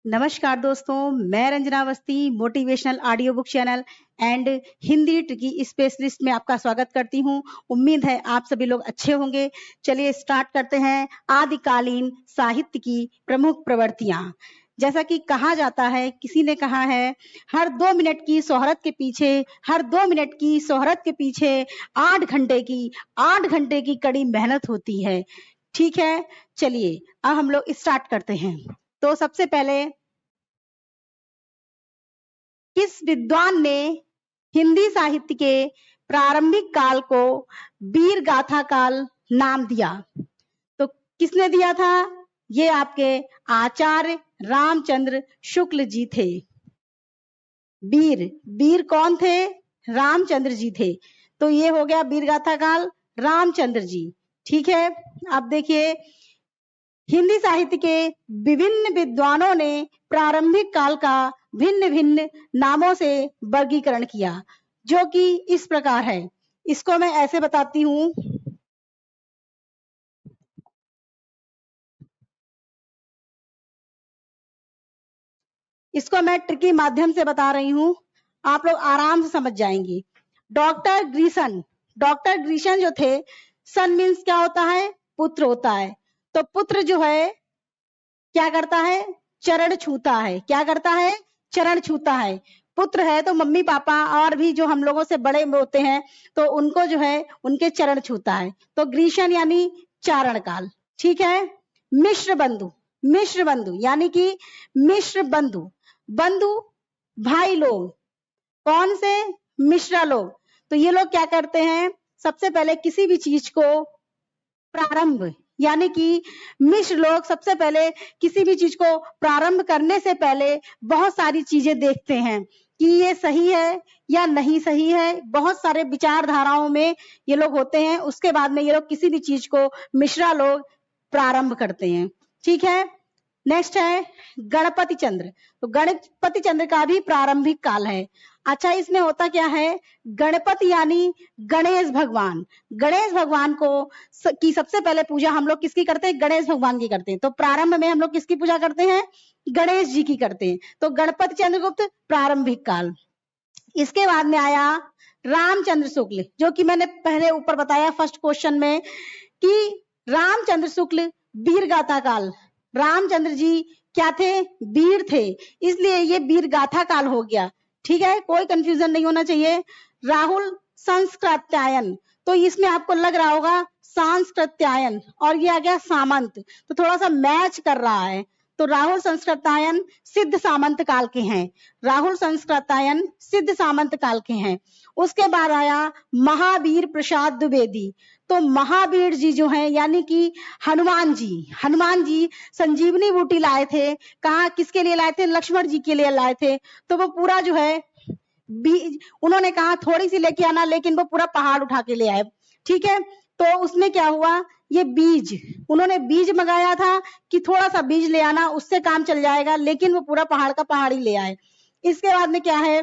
नमस्कार दोस्तों, मैं Ranjana Awasthi motivational audio book channel and Hindi tricky specialist में आपका स्वागत करती हूं। उम्मीद है आप सभी लोग अच्छे होंगे। चलिए स्टार्ट करते हैं। आदिकालीन साहित्य की प्रमुख प्रवृत्तियां। जैसा कि कहा जाता है, किसी ने कहा है, हर 2 मिनट की शोहरत के पीछे 8 घंटे की कड़ी मेहनत होती है। ठीक है, चलिए अब हम लोग स्टार्ट करते हैं। तो सबसे पहले, किस विद्वान ने हिंदी साहित्य के प्रारंभिक काल को वीर गाथा काल नाम दिया? तो किसने दिया था? ये आपके आचार्य रामचंद्र शुक्ल जी थे। वीर कौन थे? रामचंद्र जी थे। तो ये हो गया वीर गाथा काल, रामचंद्र जी। ठीक है, अब देखिए, हिंदी साहित्य के विभिन्न विद्वानों ने प्रारंभिक काल का भिन्न भिन्न नामों से वर्गीकरण किया, जो कि इस प्रकार है। इसको मैं ऐसे बताती हूँ। इसको मैं ट्रिकी माध्यम से बता रही हूँ, आप लोग आराम से समझ जाएंगे। डॉक्टर ग्रीशन जो थे, सन मीन्स क्या होता है? पुत्र होता है। तो पुत्र जो है क्या करता है? चरण छूता है। क्या करता है? चरण छूता है। पुत्र है तो मम्मी पापा और भी जो हम लोगों से बड़े होते हैं, तो उनको जो है उनके चरण छूता है। तो ग्रीशन यानी चारण काल। ठीक है। मिश्र बंधु यानी कि मिश्र बंधु भाई लोग। कौन से? मिश्रा लोग। तो ये लोग क्या करते हैं? सबसे पहले किसी भी चीज को प्रारंभ, यानी कि मिश्र लोग सबसे पहले किसी भी चीज को प्रारंभ करने से पहले बहुत सारी चीजें देखते हैं कि ये सही है या नहीं सही है। बहुत सारे विचारधाराओं में ये लोग होते हैं। उसके बाद में ये लोग किसी भी चीज को मिश्रा लोग प्रारंभ करते हैं। ठीक है। नेक्स्ट है गणपति चंद्र। तो गणपति चंद्र का भी प्रारंभिक काल है। अच्छा, इसमें होता क्या है? गणपति यानी गणेश भगवान को की सबसे पहले पूजा हम लोग किसकी करते हैं? गणेश भगवान की करते हैं। तो प्रारंभ में हम लोग किसकी पूजा करते हैं? गणेश जी की करते हैं। तो गणपति चंद्रगुप्त प्रारंभिक काल। इसके बाद में आया रामचंद्र शुक्ल, जो कि मैंने पहले ऊपर बताया फर्स्ट क्वेश्चन में कि रामचंद्र शुक्ल वीर गाथा काल। रामचंद्र जी क्या थे? वीर थे, इसलिए ये वीर गाथा काल हो गया। ठीक है, कोई कंफ्यूजन नहीं होना चाहिए। राहुल संस्कृत्यायन, तो इसमें आपको लग रहा होगा सांस्कृत्यायन और ये आ गया सामंत, तो थोड़ा सा मैच कर रहा है। तो राहुल संस्कृत्यायन सिद्ध सामंत काल के हैं। उसके बाद आया महावीर प्रसाद द्विवेदी। तो महावीर जी जो है, यानी कि हनुमान जी संजीवनी बूटी लाए थे। कहा किसके लिए लाए थे? लक्ष्मण जी के लिए लाए थे। तो वो पूरा जो है बीज, उन्होंने कहा थोड़ी सी लेके आना, लेकिन वो पूरा पहाड़ उठा के ले आए। ठीक है, तो उसमें क्या हुआ? ये उन्होंने बीज मंगाया था कि थोड़ा सा बीज ले आना, उससे काम चल जाएगा, लेकिन वो पूरा पहाड़ का पहाड़ ही ले आए। इसके बाद में क्या है?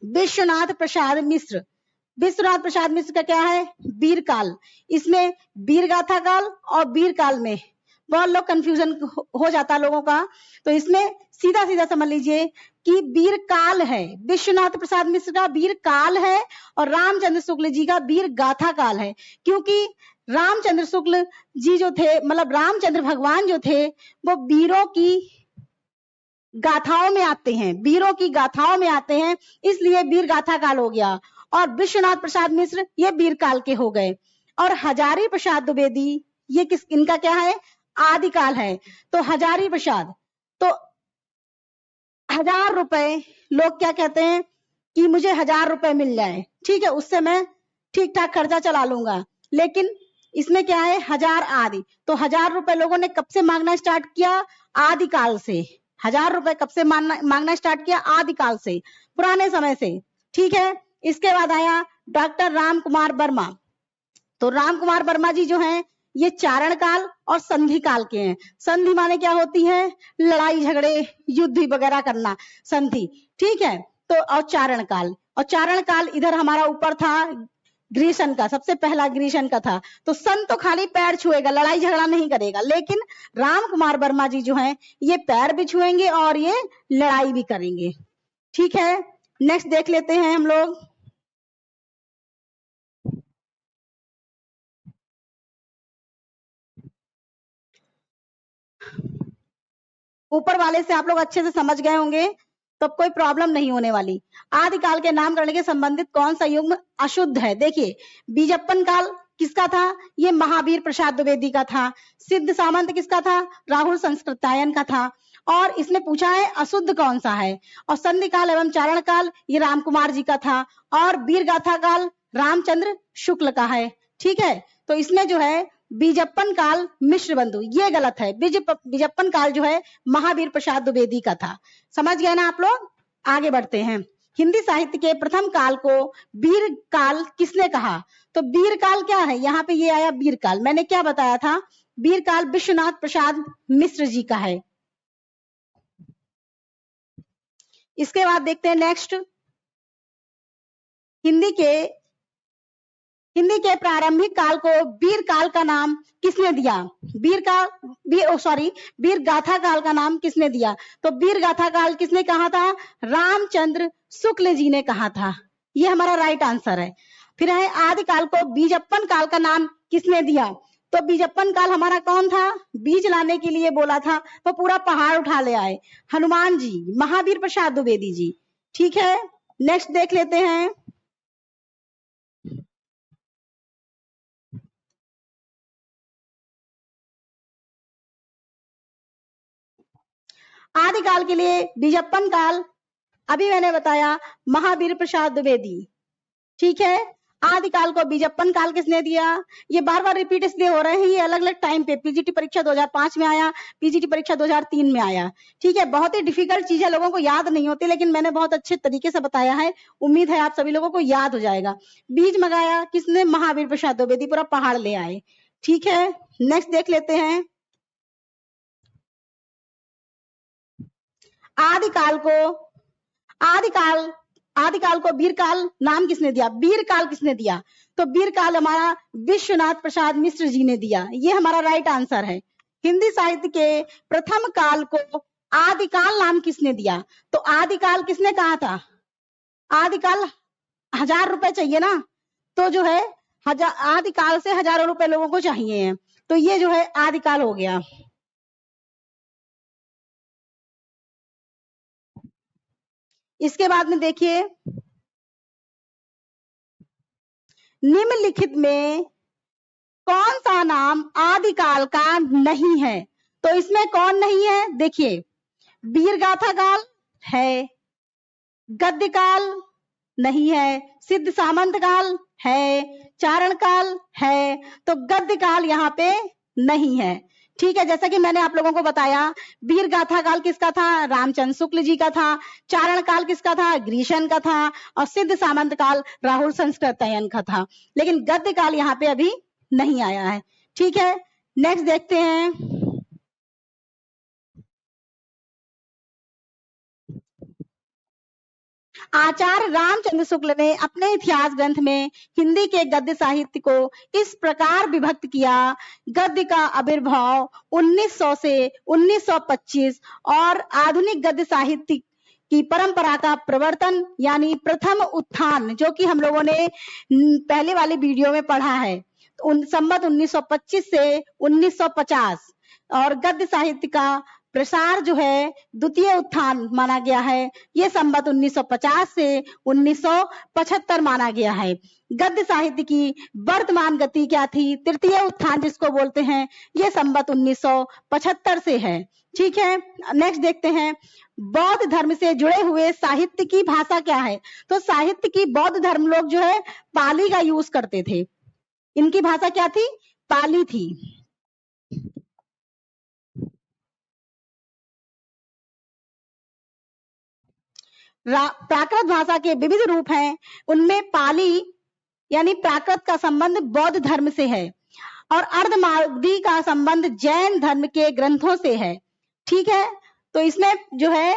विश्वनाथ प्रसाद मिश्र का क्या है? वीर काल। इसमें वीर गाथा काल और वीर काल में बहुत लोग कंफ्यूजन हो जाता लोगों का। तो इसमें सीधा समझ लीजिए कि वीर काल है। विश्वनाथ प्रसाद मिश्र का वीर काल है और रामचंद्र शुक्ल जी का वीर गाथा काल है। क्योंकि रामचंद्र शुक्ल जी जो थे, मतलब रामचंद्र भगवान जो थे, वो वीरों की गाथाओं में आते हैं, इसलिए वीर गाथा काल हो गया। और विश्वनाथ प्रसाद मिश्र ये वीर काल के हो गए। और हजारी प्रसाद द्विवेदी, ये इनका क्या है? आदिकाल है। तो हजारी प्रसाद, तो 1000 रुपए, लोग क्या कहते हैं कि मुझे 1000 रुपए मिल जाए, ठीक है, उससे मैं ठीक ठाक खर्चा चला लूंगा। लेकिन इसमें क्या है? 1000 आदि। तो 1000 रुपए लोगों ने कब से मांगना स्टार्ट किया? आदिकाल से। 1000 रुपए कब से मांगना स्टार्ट किया? आदिकाल से, पुराने समय से। ठीक है। इसके बाद आया डॉक्टर राम कुमार वर्मा। तो राम कुमार वर्मा जी जो हैं, ये चारण काल और संधि काल के हैं। संधि माने क्या होती है? लड़ाई झगड़े, युद्ध वगैरह करना, संधि। ठीक है। तो और चारण काल इधर हमारा ऊपर था ग्रीसन का, सबसे पहला ग्रीसन का था। तो सन तो खाली पैर छुएगा, लड़ाई झगड़ा नहीं करेगा, लेकिन राम कुमार वर्मा जी जो हैं ये पैर भी छुएंगे और ये लड़ाई भी करेंगे। ठीक है, नेक्स्ट देख लेते हैं हम लोग। ऊपर वाले से आप लोग अच्छे से समझ गए होंगे, तो कोई प्रॉब्लम नहीं होने वाली। आदिकाल के नामकरण के संबंधित कौन सा युग्म अशुद्ध है? देखिए, बीजप्पन काल किसका था? ये महावीर प्रसाद द्विवेदी का था। सिद्ध सामंत किसका था? राहुल संस्कृतायन का था। और इसमें पूछा है अशुद्ध कौन सा है? और संधि काल एवं चारण काल ये राम कुमार जी का था। और वीर गाथा काल रामचंद्र शुक्ल का है। ठीक है, तो इसमें जो है बीजप्पन काल मिश्र बंधु, ये गलत है। बीजप्पन काल जो है महावीर प्रसाद द्विवेदी का था। समझ गए ना आप लोग? आगे बढ़ते हैं। हिंदी साहित्य के प्रथम काल को वीर काल किसने कहा? तो वीर काल क्या है? यहाँ पे ये आया वीर काल। मैंने क्या बताया था? वीर काल विश्वनाथ प्रसाद मिश्र जी का है। इसके बाद देखते हैं नेक्स्ट, हिंदी के प्रारंभिक काल को वीर काल का नाम किसने दिया? वीर गाथा काल का नाम किसने दिया? तो वीर गाथा काल किसने कहा था? रामचंद्र शुक्ल जी ने कहा था। ये हमारा राइट आंसर है। फिर है आदिकाल को बीजप्पन काल का नाम किसने दिया? तो बीजप्पन काल हमारा कौन था? बीज लाने के लिए बोला था तो पूरा पहाड़ उठा ले आए हनुमान जी, महावीर प्रसाद द्विवेदी जी। ठीक है, नेक्स्ट देख लेते हैं। आदिकाल के लिए बीजप्पन काल अभी मैंने बताया महावीर प्रसाद द्विवेदी। ठीक है, आदिकाल को बीजप्पन काल किसने दिया? ये बार बार रिपीट इसलिए हो रहे हैं, ये अलग अलग टाइम पे, पीजीटी परीक्षा 2005 में आया, पीजीटी परीक्षा 2003 में आया। ठीक है, बहुत ही डिफिकल्ट चीजें लोगों को याद नहीं होती, लेकिन मैंने बहुत अच्छे तरीके से बताया है, उम्मीद है आप सभी लोगों को याद हो जाएगा। बीज मंगाया किसने? महावीर प्रसाद द्विवेदी, पूरा पहाड़ ले आए। ठीक है, नेक्स्ट देख लेते हैं। आदिकाल को वीरकाल नाम किसने दिया? वीरकाल किसने दिया? तो वीरकाल हमारा विश्वनाथ प्रसाद मिश्र जी ने दिया। ये हमारा राइट आंसर है। हिंदी साहित्य के प्रथम काल को आदिकाल नाम किसने दिया? तो आदिकाल किसने कहा था? आदिकाल 1000 रुपए चाहिए ना, तो जो है आदिकाल से हजारों रुपए लोगों को चाहिए हैं, तो ये जो है आदिकाल हो गया। इसके बाद में देखिए, निम्नलिखित में कौन सा नाम आदिकाल का नहीं है? तो इसमें कौन नहीं है? देखिए, वीरगाथा काल है, गद्य काल नहीं है, सिद्ध सामंत काल है, चारण काल है, तो गद्य काल यहाँ पे नहीं है। ठीक है, जैसा कि मैंने आप लोगों को बताया, वीर गाथा काल किसका था? रामचंद्र शुक्ल जी का था। चारण काल किसका था? ग्रीशन का था। और सिद्ध सामंत काल राहुल संस्कृतायन का था। लेकिन गद्य काल यहाँ पे अभी नहीं आया है। ठीक है, नेक्स्ट देखते हैं। आचार्य रामचंद्र शुक्ल ने अपने इतिहास ग्रंथ में हिंदी के गद्य साहित्य को इस प्रकार विभक्त किया: गद्य का आविर्भाव 1900 से 1925 और आधुनिक गद्य साहित्य की परंपरा का प्रवर्तन यानी प्रथम उत्थान, जो कि हम लोगों ने पहले वाली वीडियो में पढ़ा है, संवत 1925 से 1950। और गद्य साहित्य का प्रसार जो है द्वितीय उत्थान माना गया है, ये संवत 1950 से 1975 माना गया है। गद्य साहित्य की वर्तमान गति क्या थी? तृतीय उत्थान जिसको बोलते हैं, ये संवत 1975 से है। ठीक है, नेक्स्ट देखते हैं, बौद्ध धर्म से जुड़े हुए साहित्य की भाषा क्या है? तो साहित्य की बौद्ध धर्म लोग जो है पाली का यूज करते थे। इनकी भाषा क्या थी? पाली थी। प्राकृत भाषा के विविध रूप हैं, उनमें पाली यानी प्राकृत का संबंध बौद्ध धर्म से है और अर्धमागधी का संबंध जैन धर्म के ग्रंथों से है। ठीक है, तो इसमें जो है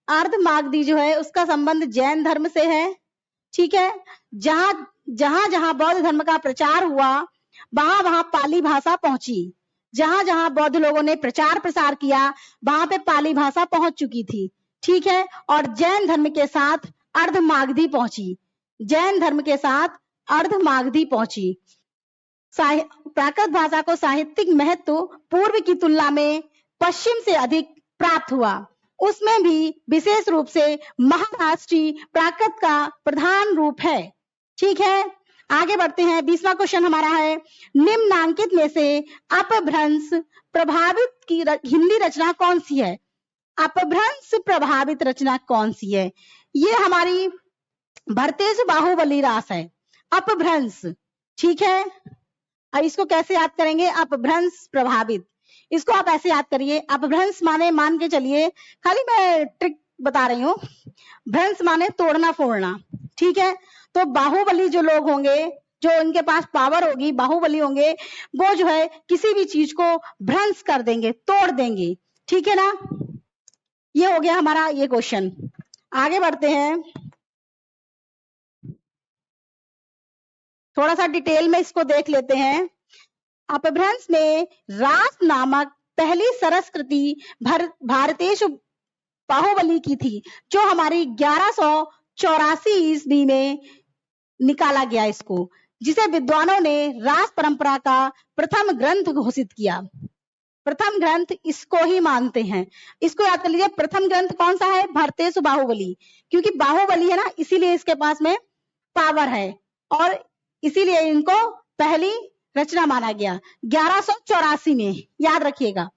अर्धमागधी जो है उसका संबंध जैन धर्म से है। ठीक है, जहां जहां जहां बौद्ध धर्म का प्रचार हुआ वहां वहां पाली भाषा पहुंची। जहां जहां बौद्ध लोगों ने प्रचार प्रसार किया वहां पे पाली भाषा पहुंच चुकी थी, ठीक है। और जैन धर्म के साथ अर्धमागधी पहुंची, जैन धर्म के साथ अर्धमागधी पहुंची। प्राकृत भाषा को साहित्यिक महत्व पूर्व की तुलना में पश्चिम से अधिक प्राप्त हुआ। उसमें भी विशेष रूप से महाराष्ट्रीय प्राकृत का प्रधान रूप है, ठीक है। आगे बढ़ते हैं। 20वां क्वेश्चन हमारा है, निम्नांकित में से अपभ्रंश प्रभावित की हिंदी रचना कौन सी है? अपभ्रंश प्रभावित रचना कौन सी है? ये हमारी भरतेशु बाहुबली रास है, अपभ्रंश, ठीक है। अब इसको कैसे याद करेंगे? अपभ्रंश प्रभावित, इसको आप ऐसे याद करिए। अपभ्रंश माने, मान के चलिए, खाली मैं ट्रिक बता रही हूँ, भ्रंश माने तोड़ना फोड़ना, ठीक है। तो बाहुबली जो लोग होंगे, जो इनके पास पावर होगी, बाहुबली होंगे, वो जो है किसी भी चीज को भ्रंश कर देंगे, तोड़ देंगे, ठीक है ना। ये हो गया हमारा ये क्वेश्चन। आगे बढ़ते हैं, थोड़ा सा डिटेल में इसको देख लेते हैं। अपभ्रंश में रास नामक पहली सरस कृति भारतेशु बाहुबली की थी, जो हमारी 1184 ईस्वी में निकाला गया इसको, जिसे विद्वानों ने रास परंपरा का प्रथम ग्रंथ घोषित किया। प्रथम ग्रंथ इसको ही मानते हैं, इसको याद कर लीजिए। प्रथम ग्रंथ कौन सा है? भरतेशु बाहुबली, क्योंकि बाहुबली है ना, इसीलिए इसके पास में पावर है और इसीलिए इनको पहली रचना माना गया 1184 में, याद रखिएगा।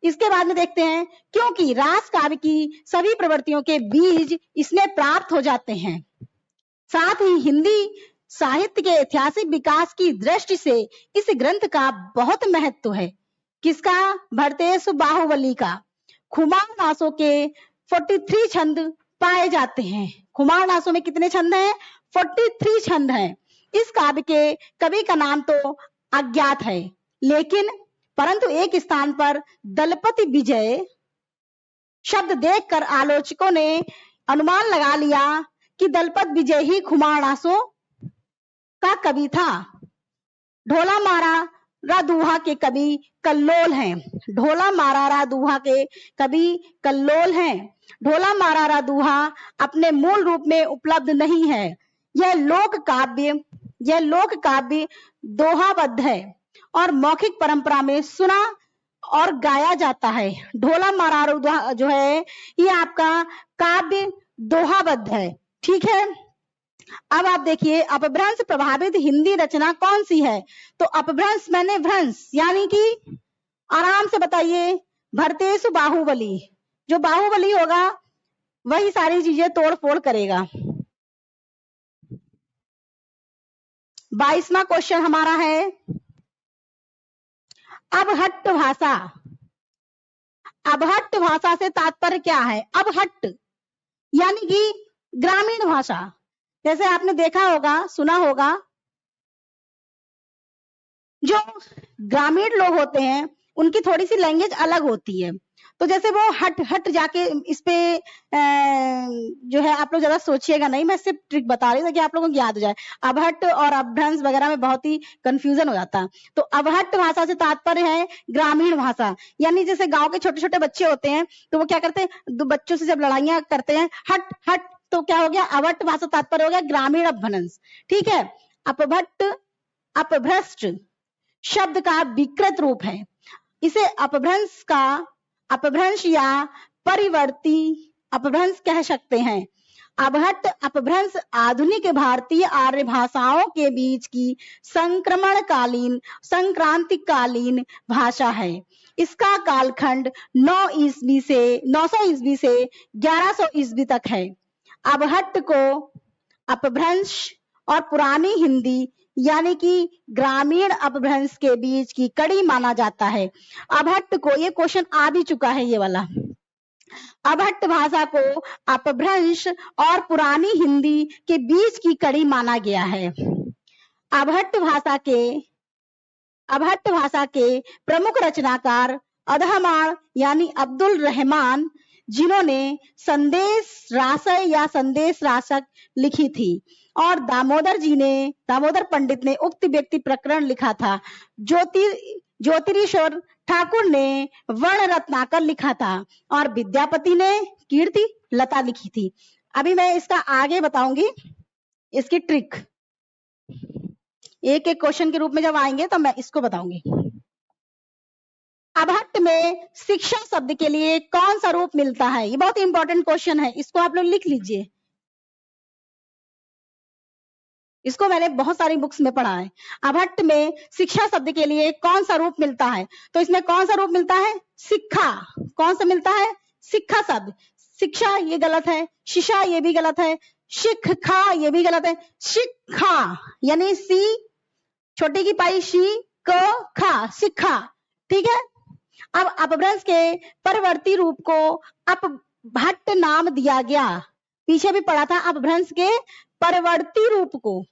इसके बाद में देखते हैं, क्योंकि रास काव्य की सभी प्रवृत्तियों के बीज इसमें प्राप्त हो जाते हैं। साथ ही हिंदी साहित्य के ऐतिहासिक विकास की दृष्टि से इस ग्रंथ का बहुत महत्व है। किसका? भरतेशु बाहुबली का। खुमार नासों के 43 छंद पाए जाते हैं। खुमार नासों में कितने छंद हैं? 43 छंद हैं। इस काव्य के कवि का नाम तो अज्ञात है, लेकिन परंतु एक स्थान पर दलपति विजय शब्द देखकर आलोचकों ने अनुमान लगा लिया कि दलपत विजय ही खुमार नासों का कवि था। ढोला मारा रादुहा के कवि कल्लोल हैं। ढोला मारा रादुहा के कवि कल्लोल हैं। ढोला मारा रादुहा अपने मूल रूप में उपलब्ध नहीं है। यह लोक काव्य दोहाबद्ध है और मौखिक परंपरा में सुना और गाया जाता है। ढोला मारा रादुहा जो है ये आपका काव्य दोहाबद्ध है, ठीक है। अब आप देखिए, अपभ्रंश प्रभावित हिंदी रचना कौन सी है? तो अपभ्रंश मैंने भ्रंश, यानी कि आराम से बताइए, भरतेशु बाहुबली। जो बाहुबली होगा वही सारी चीजें तोड़ फोड़ करेगा। 22वां क्वेश्चन हमारा है, अबहट्ट भाषा। अबहट्ट भाषा से तात्पर्य क्या है? अबहट्ट यानी कि ग्रामीण भाषा। जैसे आपने देखा होगा, सुना होगा, जो ग्रामीण लोग होते हैं उनकी थोड़ी सी लैंग्वेज अलग होती है। तो जैसे वो हट हट जाके इस पे जो है, आप लोग ज्यादा सोचिएगा नहीं, मैं सिर्फ ट्रिक बता रही हूँ ताकि आप लोगों को याद हो जाए। अबहट्ट और अपभ्रंश वगैरह में बहुत ही कंफ्यूजन हो जाता है। तो अबहट्ट भाषा से तात्पर्य है ग्रामीण भाषा, यानी जैसे गाँव के छोटे छोटे बच्चे होते हैं तो वो क्या करते हैं, बच्चों से जब लड़ाइयां करते हैं, हट हट, तो क्या हो गया? अबहट्ट भाषा तात्पर्य हो गया ग्रामीण अपभ्रंश, ठीक है। अपभट्ट अपभ्रष्ट शब्द का विकृत रूप है। इसे अपभ्रंश या परिवर्ती अपभ्रंश कह सकते हैं। अबहट्ट अपभ्रंश आधुनिक भारतीय आर्य भाषाओं के बीच की संक्रांतिकालीन भाषा है। इसका कालखंड 900 ईस्वी से 1100 ईस्वी तक है। अबहट्ट को अपभ्रंश और पुरानी हिंदी यानी कि ग्रामीण अपभ्रंश के बीच की कड़ी माना जाता है। अबहट्ट को, ये क्वेश्चन आ भी चुका है ये वाला, अबहट्ट भाषा को अपभ्रंश और पुरानी हिंदी के बीच की कड़ी माना गया है। अबहट्ट भाषा के प्रमुख रचनाकार अदहमाण यानी अब्दुल रहमान, जिन्होंने संदेश रासक लिखी थी। और दामोदर पंडित ने उक्त व्यक्ति प्रकरण लिखा था। ज्योतिरीश्वर ठाकुर ने वर्ण रत्नाकर लिखा था और विद्यापति ने कीर्ति लता लिखी थी। अभी मैं इसका आगे बताऊंगी, इसकी ट्रिक एक एक क्वेश्चन के रूप में जब आएंगे तो मैं इसको बताऊंगी। अभट्ट में शिक्षा शब्द के लिए कौन सा रूप मिलता है? ये बहुत इंपॉर्टेंट क्वेश्चन है, इसको आप लोग लिख लीजिए। इसको मैंने बहुत सारी बुक्स में पढ़ा है। अभट्ट में शिक्षा शब्द के लिए कौन सा रूप मिलता है? तो इसमें कौन सा रूप मिलता है? शिक्षा। कौन सा मिलता है? शिक्षा शब्द। शिक्षा ये गलत है, शिक्षा ये भी गलत है, शिक्षा ये भी गलत है। शिक्षा यानी सी छोटी की पाई शी क खा, शिक्षा। ठीक है। अब अपभ्रंश के परवर्ती रूप को अपभट्ट नाम दिया गया। पीछे भी पढ़ा था अपभ्रंश के परवर्ती रूप को।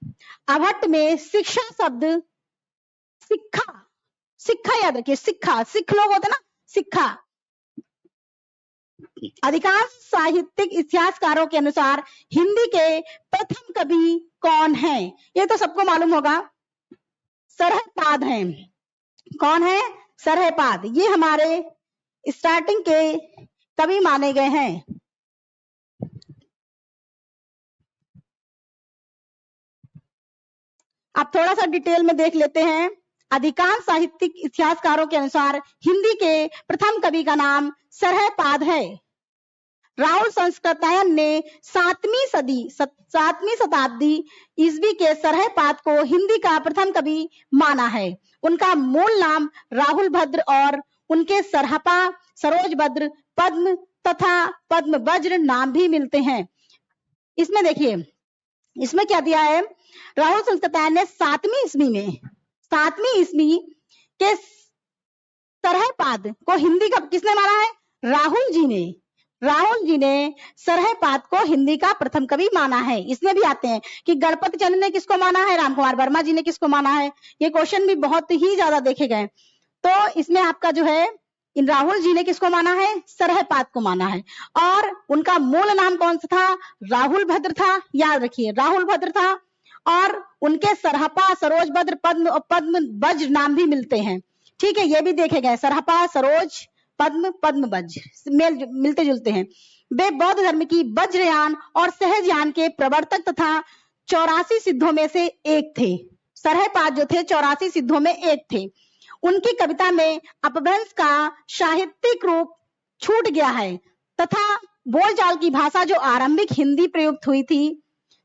अभट्ट में शिक्षा शब्द शिक्षा, शिक्षा याद रखिए, शिक्षा, सिख लोग होते ना, शिक्षा। अधिकांश साहित्यिक इतिहासकारों के अनुसार हिंदी के प्रथम कवि कौन है? ये तो सबको मालूम होगा, सरहपाद हैं। कौन है? सरहपाद। ये हमारे स्टार्टिंग के कवि माने गए हैं। अब थोड़ा सा डिटेल में देख लेते हैं। अधिकांश साहित्यिक इतिहासकारों के अनुसार हिंदी के प्रथम कवि का नाम सरहपाद है। राहुल संस्कृतायन ने 7वीं शताब्दी ईस्वी के सरहपाद को हिंदी का प्रथम कवि माना है। उनका मूल नाम राहुल भद्र और उनके सरहपा, सरोजभद्र, पद्म तथा पद्म वज्र नाम भी मिलते हैं। इसमें देखिए, इसमें क्या दिया है? राहुल संस्कृतायन ने 7वीं ईस्वी के सरहपाद को हिंदी का किसने माना है? राहुल जी ने सरहपाद को हिंदी का प्रथम कवि माना है। इसमें भी आते हैं कि गणपति चंद्र ने किसको माना है, रामकुमार वर्मा जी ने किसको माना है। ये क्वेश्चन भी बहुत ही ज्यादा देखे गए। तो इसमें आपका जो है, इन राहुल जी ने किसको माना है? सरहपाद को माना है। और उनका मूल नाम कौन सा था? राहुल भद्र था, याद रखिए, राहुल भद्र था। और उनके सरहपा, सरोजभद्र, पद्म और पद्म वज्र नाम भी मिलते हैं। ठीक है, ये भी देखे गए, सरहपा, सरोज, पद्म, पद्म वज्र मिलते जुलते हैं। वे बौद्ध धर्म की वज्रयान और सहजयान के प्रवर्तक तथा 84 सिद्धों में से एक थे। सरहपाद जो थे 84 सिद्धों में एक थे। उनकी कविता में अपभ्रंश का साहित्यिक रूप छूट गया है तथा बोलचाल की भाषा जो आरंभिक हिंदी प्रयुक्त हुई थी।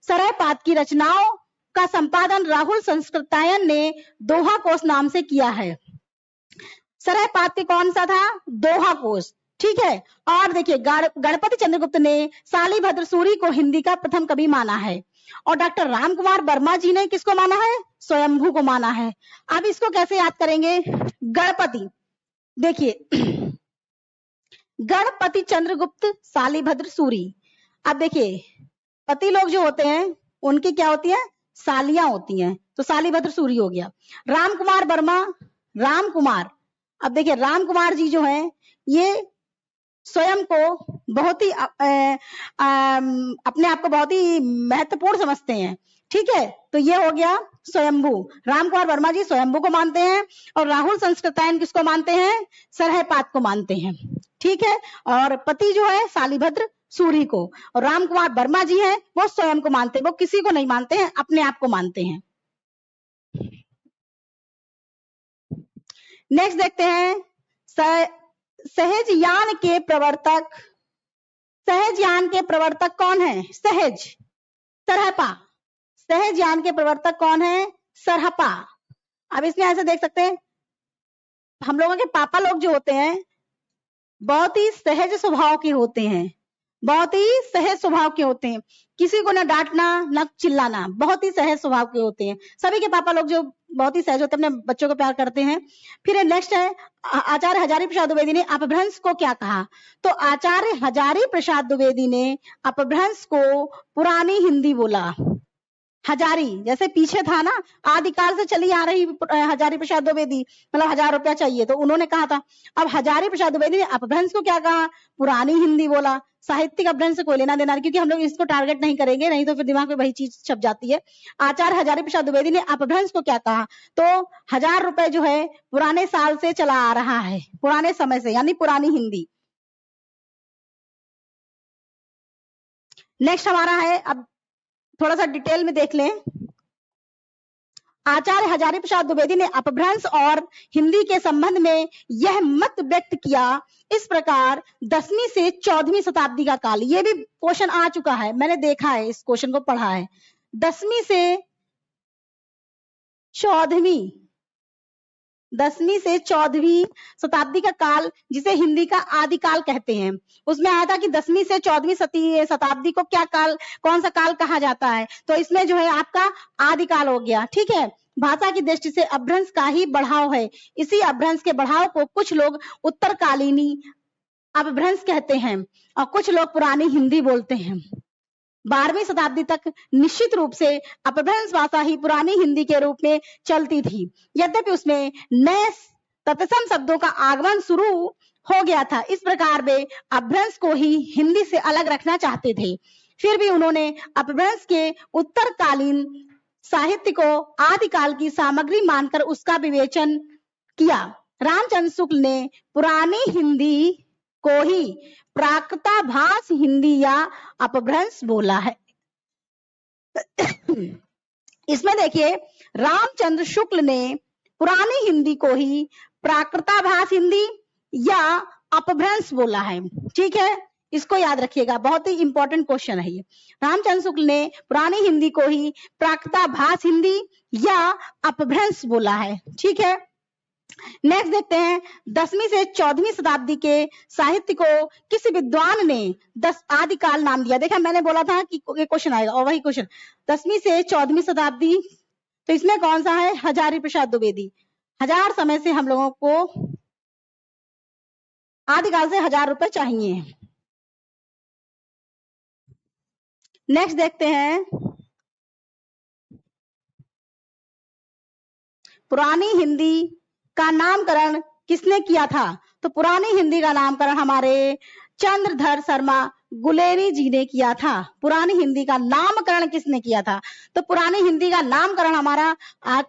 सरहपाद की रचनाओं का संपादन राहुल संस्कृतायन ने दोहा कोश नाम से किया है। सरहपाद के कौन सा था? दोहा कोश। ठीक है। और देखिए, गणपति चंद्रगुप्त ने शालिभद्र सूरी को हिंदी का प्रथम कवि माना है। और डॉक्टर रामकुमार वर्मा जी ने किसको माना है? स्वयंभू को माना है। अब इसको कैसे याद करेंगे? गणपति, देखिए, गणपति चंद्रगुप्त, शालिभद्र सूरी। अब देखिए, पति लोग जो होते हैं उनकी क्या होती है? सालियां होती हैं। तो शालिभद्र सूरी हो गया। रामकुमार वर्मा, रामकुमार। अब देखिए, रामकुमार जी जो हैं ये स्वयं को बहुत ही अपने आप को बहुत ही महत्वपूर्ण समझते हैं। ठीक है, तो ये हो गया स्वयंभू। रामकुमार वर्मा जी स्वयंभू को मानते हैं और राहुल संस्कृतायन किसको मानते हैं? सरहपाद को मानते हैं। ठीक है। और पति जो है शालिभद्र सूरी को, और रामकुमार वर्मा जी हैं वो स्वयं को मानते हैं, वो किसी को नहीं मानते हैं, अपने आप को मानते हैं। नेक्स्ट देखते हैं, सहजयान के प्रवर्तक कौन है? सरहपा। सहजयान के प्रवर्तक कौन है? सरहपा। अब इसमें ऐसे देख सकते हैं, हम लोगों के पापा लोग जो होते हैं बहुत ही सहज स्वभाव के होते हैं, बहुत ही सहज स्वभाव के होते हैं। किसी को ना डांटना ना चिल्लाना, बहुत ही सहज स्वभाव के होते हैं। सभी के पापा लोग जो बहुत ही सहज होते हैं, अपने बच्चों को प्यार करते हैं। फिर नेक्स्ट है, आचार्य हजारी प्रसाद द्विवेदी ने अपभ्रंश को क्या कहा? तो आचार्य हजारी प्रसाद द्विवेदी ने अपभ्रंश को पुरानी हिंदी बोला। हजारी, जैसे पीछे था ना, आदिकाल से चली आ रही हजारी प्रसाद द्विवेदी, मतलब 1000 रुपया चाहिए तो उन्होंने कहा था। अब हजारी प्रसाद द्विवेदी ने अपभ्रंश को क्या कहा, पुरानी हिंदी बोला। साहित्यिक अपभ्रंश से कोई लेना देना नहीं, क्योंकि हम लोग इसको टारगेट नहीं करेंगे, नहीं तो फिर दिमाग में वही चीज छप जाती है। आचार्य हजारी प्रसाद द्विवेदी ने अपभ्रंश को क्या कहा, तो 1000 रुपए जो है पुराने साल से चला आ रहा है, पुराने समय से, यानी पुरानी हिंदी। नेक्स्ट हमारा है, अब थोड़ा सा डिटेल में देख लें। आचार्य हजारी प्रसाद द्विवेदी ने अपभ्रंश और हिंदी के संबंध में यह मत व्यक्त किया इस प्रकार, 10वीं से 14वीं शताब्दी का काल, ये भी क्वेश्चन आ चुका है, मैंने देखा है, इस क्वेश्चन को पढ़ा है। 10वीं से 14वीं शताब्दी का काल, जिसे हिंदी का आदिकाल कहते हैं, उसमें आया था कि 10वीं से 14वीं शताब्दी को क्या काल, कौन सा काल कहा जाता है, तो इसमें जो है आपका आदिकाल हो गया। ठीक है, भाषा की दृष्टि से अपभ्रंश का ही बढ़ाव है, इसी अपभ्रंश के बढ़ाव को कुछ लोग उत्तरकालीनी अपभ्रंश कहते हैं और कुछ लोग पुरानी हिंदी बोलते हैं। 12वीं शताब्दी तक निश्चित रूप से अपभ्रंश भाषा ही पुरानी हिंदी के रूप में चलती थी, यद्यपि उसमें नए तत्सम शब्दों का आगमन शुरू हो गया था। इस प्रकार वे अपभ्रंश को ही हिंदी से अलग रखना चाहते थे। फिर भी उन्होंने अपभ्रंश के उत्तरकालीन साहित्य को आदिकाल की सामग्री मानकर उसका विवेचन किया। रामचंद्र शुक्ल ने पुरानी हिंदी को ही प्राकृताभास हिंदी या अपभ्रंश बोला है। इसमें देखिए, रामचंद्र शुक्ल ने पुरानी हिंदी को ही प्राकृताभास हिंदी या अपभ्रंश बोला है। ठीक है, इसको याद रखिएगा, बहुत ही इंपॉर्टेंट क्वेश्चन है ये। रामचंद्र शुक्ल ने पुरानी हिंदी को ही प्राकृताभास हिंदी या अपभ्रंश बोला है। ठीक है, नेक्स्ट देखते हैं, 10वीं से 14वीं शताब्दी के साहित्य को किसी विद्वान ने आदिकाल नाम दिया। देखा, मैंने बोला था कि ये क्वेश्चन आएगा, और वही क्वेश्चन 10वीं से 14वीं शताब्दी, तो इसमें कौन सा है, हजारी प्रसाद द्विवेदी। 1000 समय से हम लोगों को आदिकाल से 1000 रुपए चाहिए। नेक्स्ट देखते हैं, पुरानी हिंदी का नामकरण किसने किया था, तो पुरानी हिंदी का नामकरण हमारे चंद्रधर शर्मा गुलेरी जी ने किया था। पुरानी हिंदी का नामकरण किसने किया था, तो पुरानी हिंदी का नामकरण हमारा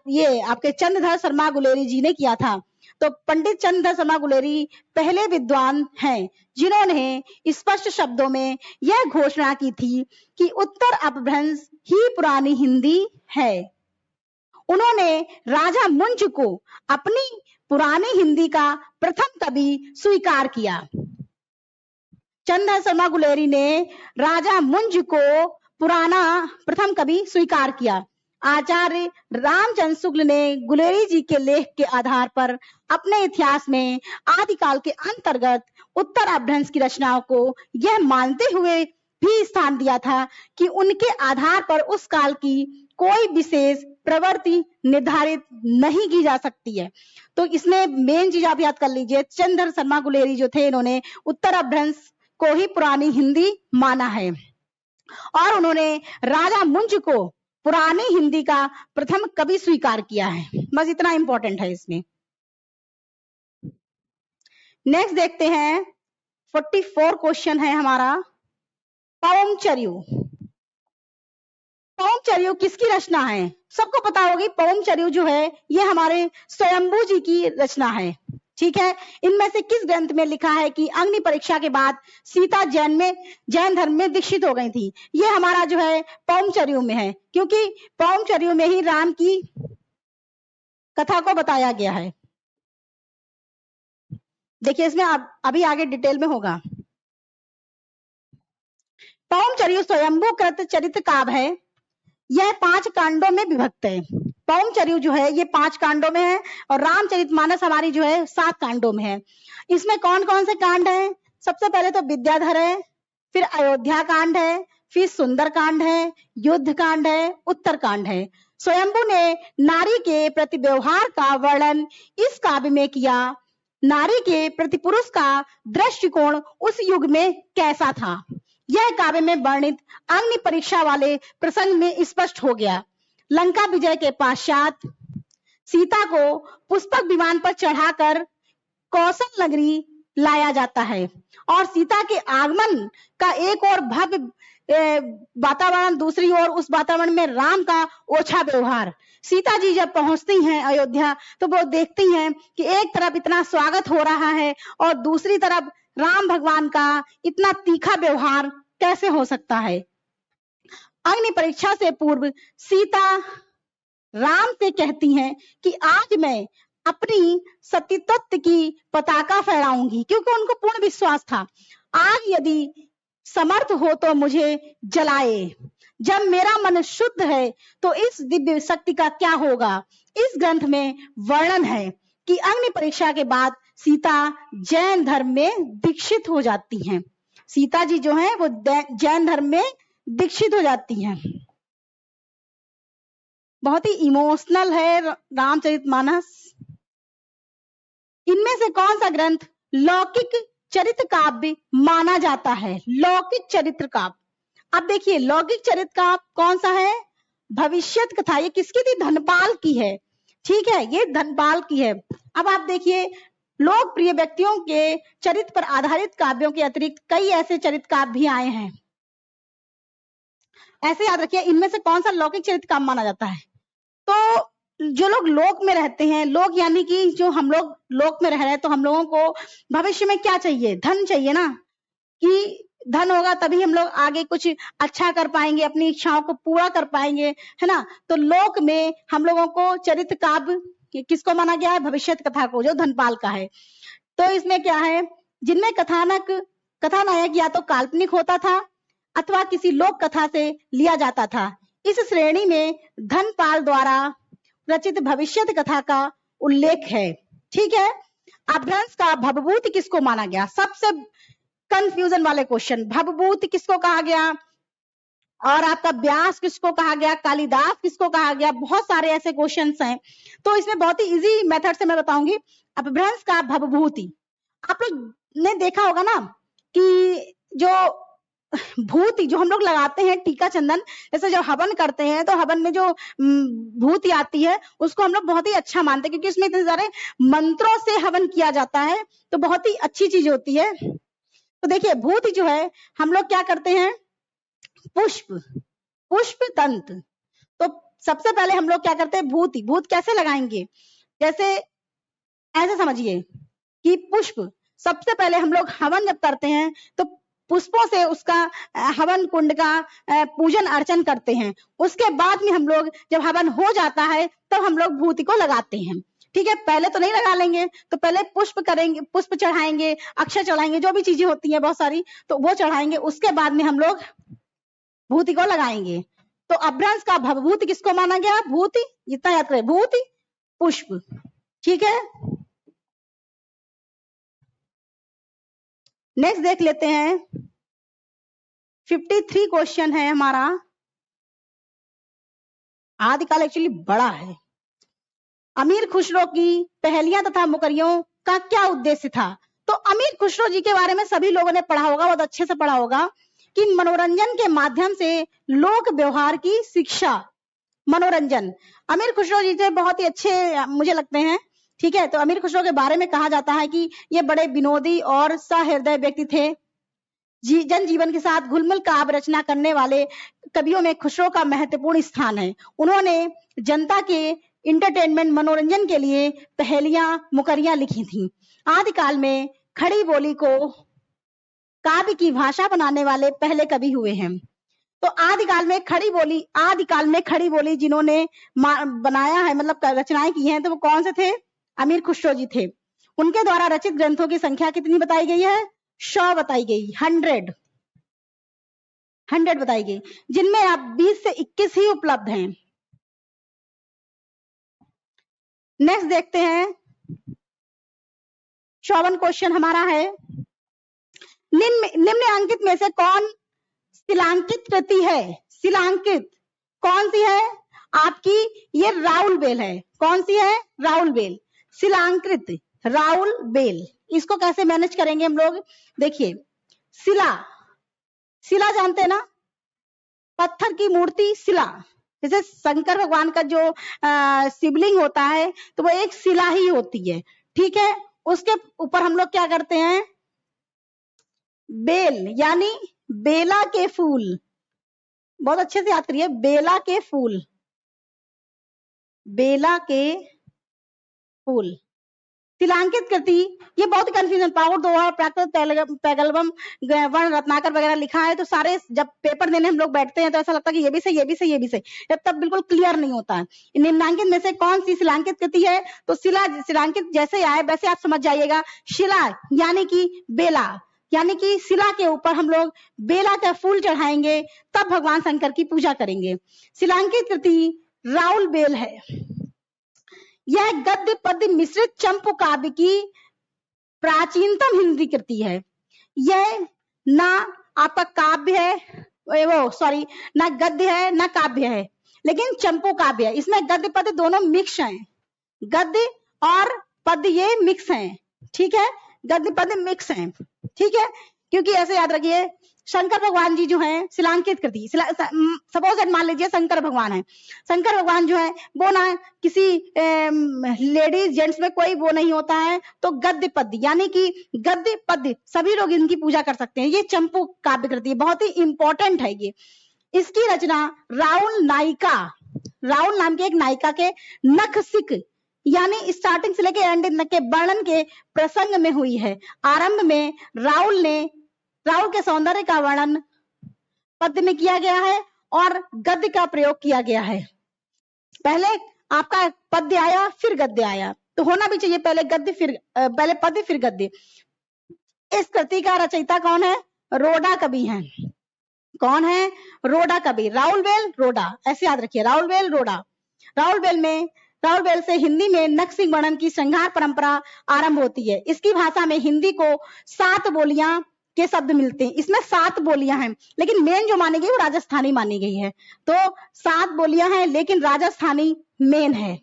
ये आपके चंद्रधर शर्मा गुलेरी जी ने किया था। तो पंडित चंद्रधर शर्मा गुलेरी पहले विद्वान हैं जिन्होंने स्पष्ट शब्दों में यह घोषणा की थी कि उत्तर अपभ्रंश ही पुरानी हिंदी है। उन्होंने राजा मुंज को अपनी पुरानी हिंदी का प्रथम कवि स्वीकार किया। चंद्रधर शर्मा गुलेरी ने राजा मुंज को पुराना प्रथम कवि स्वीकार किया। आचार्य रामचंद्र शुक्ल ने गुलेरी जी के लेख के आधार पर अपने इतिहास में आदिकाल के अंतर्गत उत्तर अपभ्रंश की रचनाओं को यह मानते हुए भी स्थान दिया था कि उनके आधार पर उस काल की कोई विशेष प्रवृत्ति निर्धारित नहीं की जा सकती है। तो इसमें मेन चीज आप याद कर लीजिए, चंद्रधर शर्मा गुलेरी जो थे, इन्होंने उत्तर अपभ्रंश को ही पुरानी हिंदी माना है और उन्होंने राजा मुंज को पुरानी हिंदी का प्रथम कवि स्वीकार किया है। बस इतना इंपॉर्टेंट है इसमें। नेक्स्ट देखते हैं, 44 क्वेश्चन है हमारा, पवनचर्यू। पवनचर्यू किसकी रचना है, सबको पता होगी। पवनचर्यू जो है ये हमारे स्वयंभू जी की रचना है। ठीक है, इनमें से किस ग्रंथ में लिखा है कि अग्नि परीक्षा के बाद सीता जैन धर्म में दीक्षित हो गई थी। ये हमारा जो है पवनचर्यू में है, क्योंकि पवनचर्यू में ही राम की कथा को बताया गया है। देखिए, इसमें अभी आगे डिटेल में होगा। पवनचर्यू स्वयंभू कृत चरित्र काव्य है। यह 5 कांडों में विभक्त है। पवनचर्यू जो है ये 5 कांडों में है और रामचरितमानस हमारी जो है 7 कांडों में है। इसमें कौन कौन से कांड हैं, सबसे पहले तो विद्याधर है, फिर अयोध्या कांड है, फिर सुंदर कांड है, युद्ध कांड है, उत्तर कांड है। स्वयंभू ने नारी के प्रति व्यवहार का वर्णन इस काव्य में किया। नारी के प्रति पुरुष का दृष्टिकोण उस युग में कैसा था, यह काव्य में वर्णित अग्नि परीक्षा वाले प्रसंग में स्पष्ट हो गया। लंका विजय के पश्चात सीता को पुष्पक विमान पर चढ़ाकर कौशल नगरी लाया जाता है और सीता के आगमन का एक और भव्य वातावरण, दूसरी ओर उस वातावरण में राम का ओछा व्यवहार। सीता जी जब पहुंचती हैं अयोध्या तो वो देखती हैं कि एक तरफ इतना स्वागत हो रहा है और दूसरी तरफ राम भगवान का इतना तीखा व्यवहार कैसे हो सकता है। अग्नि परीक्षा से पूर्व सीता राम से कहती हैं कि आज मैं अपनी सतीत्व की पताका फहराऊंगी, क्योंकि उनको पूर्ण विश्वास था आग यदि समर्थ हो तो मुझे जलाए। जब मेरा मन शुद्ध है तो इस दिव्य शक्ति का क्या होगा। इस ग्रंथ में वर्णन है कि अग्नि परीक्षा के बाद सीता जैन धर्म में दीक्षित हो जाती हैं। सीता जी जो है वो जैन धर्म में दीक्षित हो जाती हैं। बहुत ही इमोशनल है रामचरितमानस। इनमें से कौन सा ग्रंथ लौकिक चरित्र काव्य माना जाता है। लौकिक चरित्र काव्य, अब देखिए लौकिक चरित्र काव्य कौन सा है, भविष्यत कथा। ये किसकी थी, धनपाल की है, ठीक है, ये धनपाल की है। अब आप देखिए लोकप्रिय व्यक्तियों के चरित्र पर आधारित काव्यों के अतिरिक्त कई ऐसे चरित्र काव्य भी आए हैं। ऐसे याद रखिए इनमें से कौन सा लौकिक चरित्र काव्य माना जाता है। तो जो लोग लोक में रहते हैं, लोक यानी कि जो हम लोग लोक में रह रहे हैं, तो हम लोगों को भविष्य में क्या चाहिए, धन चाहिए ना, कि धन होगा तभी हम लोग आगे कुछ अच्छा कर पाएंगे, अपनी इच्छाओं को पूरा कर पाएंगे, है ना। तो लोक में हम लोगों को चरित्र काव्य किसको माना गया है, भविष्यत कथा को, जो धनपाल का है। तो इसमें क्या है, जिनमें कथानायक या तो काल्पनिक होता था अथवा किसी लोक कथा से लिया जाता था। इस श्रेणी में धनपाल द्वारा रचित भविष्यत कथा का उल्लेख है, ठीक है। अभ्रंश का भवभूति किसको माना गया, सबसे कंफ्यूजन वाले क्वेश्चन, भवभूति किसको कहा गया और आपका व्यास किसको कहा गया, कालिदास किसको कहा गया, बहुत सारे ऐसे क्वेश्चंस हैं। तो इसमें बहुत ही इजी मेथड से मैं बताऊंगी। अपभ्रंश का भवभूति, आप लोग ने देखा होगा ना कि जो भूति जो हम लोग लगाते हैं टीका चंदन, जैसे जब हवन करते हैं तो हवन में जो भूति आती है उसको हम लोग बहुत ही अच्छा मानते हैं, क्योंकि इसमें इतने सारे मंत्रों से हवन किया जाता है, तो बहुत ही अच्छी चीज होती है। तो देखिए भूति जो है हम लोग क्या करते हैं, पुष्प दंत। तो सबसे पहले हम लोग क्या करते हैं, भूत कैसे लगाएंगे, जैसे ऐसे समझिए कि पुष्प, सबसे पहले हम लोग हवन जब करते हैं तो पुष्पों से उसका हवन कुंड का पूजन अर्चन करते हैं। उसके बाद में हम लोग जब हवन हो जाता है तब हम लोग भूति को लगाते हैं, ठीक है। पहले तो नहीं लगा लेंगे, तो पहले पुष्प करेंगे, पुष्प चढ़ाएंगे, अक्षर चढ़ाएंगे, जो भी चीजें होती हैं बहुत सारी, तो वो चढ़ाएंगे, उसके बाद में हम लोग भूति को लगाएंगे। तो अपभ्रंश का भवभूति किसको माना गया, भूति, इतना याद करें, भूति पुष्प, ठीक है। नेक्स्ट देख लेते हैं, 53 क्वेश्चन है हमारा। आदिकाल एक्चुअली बड़ा है। अमीर खुसरो की पहेलियां तथा मुकरियों का क्या उद्देश्य था। तो अमीर खुसरो जी के बारे में सभी लोगों ने पढ़ा होगा, बहुत अच्छे से पढ़ा होगा कि मनोरंजन के माध्यम से लोक व्यवहार की शिक्षा, मनोरंजन। अमीर खुसरो जी थे बहुत ही अच्छे मुझे लगते हैं, ठीक है। तो अमीर खुसरो के बारे में कहा जाता है कि ये बड़े विनोदी और सहृदय व्यक्ति थे। जनजीवन के साथ घुलमिल काव्य रचना करने वाले कवियों में खुसरो का महत्वपूर्ण स्थान है। उन्होंने जनता के इंटरटेनमेंट, मनोरंजन के लिए पहेलियां, मुकरियां लिखी थी। आदिकाल में खड़ी बोली को काव्य की भाषा बनाने वाले पहले कवि हुए हैं। तो आदिकाल में खड़ी बोली जिन्होंने बनाया है, मतलब रचनाएं की हैं, तो वो कौन से थे, अमीर खुसरो जी थे। उनके द्वारा रचित ग्रंथों की संख्या कितनी बताई गई है, 100 बताई गई, 100 बताई गई, जिनमें अब 20 से 21 ही उपलब्ध हैं। नेक्स्ट देखते हैं, 54 क्वेश्चन हमारा है, निम्नलिखित में से कौन शिलांकित कृति है। शिलांकित कौन सी है आपकी, ये राउल बेल है। कौन सी है, राउल बेल। शिलांकृत राउल बेल, इसको कैसे मैनेज करेंगे हम लोग, देखिए शिला, शिला जानते हैं ना, पत्थर की मूर्ति शिला। जैसे शंकर भगवान का जो शिवलिंग होता है तो वो एक शिला ही होती है, ठीक है। उसके ऊपर हम लोग क्या करते हैं, बेल यानी बेला के फूल, बहुत अच्छे से याद करिए, बेला के फूल, बेला के फूल शिलांकित करती। ये बहुत कंफ्यूजन, पावर दोहा, प्राकृत, पैगलवम, वर्ण रत्नाकर वगैरह लिखा है, तो सारे जब पेपर देने हम लोग बैठते हैं तो ऐसा लगता है कि ये भी सही, ये भी सही, ये भी सही, तब बिल्कुल क्लियर नहीं होता है। निम्नांकित में से कौन सी शिलांकित करती है, तो शिला शिलांकित जैसे आए वैसे आप समझ जाइएगा। शिला यानी कि बेला, यानी कि शिला के ऊपर हम लोग बेला का फूल चढ़ाएंगे, तब भगवान शंकर की पूजा करेंगे। शिलांकित कृति राउल बेल है। यह गद्य पद्य मिश्रित चंपू काव्य की प्राचीनतम हिंदी कृति है। यह ना आपका काव्य है, वो सॉरी, ना गद्य है ना काव्य है, लेकिन चंपू काव्य है। इसमें गद्य पद्य दोनों मिक्स हैं, गद्य और पद्य ये मिक्स हैं, ठीक है, गद्य पद्य मिक्स हैं, ठीक है। क्योंकि ऐसे याद रखिए, शंकर भगवान जी जो हैं शिलांकित कृति, सपोज मान लीजिए शंकर भगवान है, शंकर भगवान जो है वो ना किसी लेडीज जेंट्स में कोई वो नहीं होता है, तो गद्य पद्य यानी कि गद्य पद्य सभी लोग इनकी पूजा कर सकते हैं। ये चंपू काव्य कृति बहुत ही इंपॉर्टेंट है। ये इसकी रचना राहुल नायिका, राहुल नाम के एक नायिका के नख सिक यानी स्टार्टिंग से लेके एंड के वर्णन के प्रसंग में हुई है। आरंभ में राहुल के सौंदर्य का वर्णन पद्य में किया गया है और गद्य का प्रयोग किया गया है। पहले आपका पद्य आया फिर गद्य आया, तो होना भी चाहिए पहले गद्य फिर पहले पद्य फिर गद्य। इस कृति का रचयिता कौन है, रोडा कवि हैं। कौन है, रोडा कवि, राउल बेल रोडा, ऐसे याद रखिए, राउल बेल रोडा। राउल बेल से हिंदी में नक्सिंग वर्णन की श्रृंगार परंपरा आरंभ होती है। इसकी भाषा में हिंदी को 7 बोलियां के शब्द मिलते हैं। इसमें 7 बोलियां हैं, लेकिन मेन जो मानी गई वो राजस्थानी मानी गई है। तो 7 बोलियां हैं लेकिन राजस्थानी मेन है।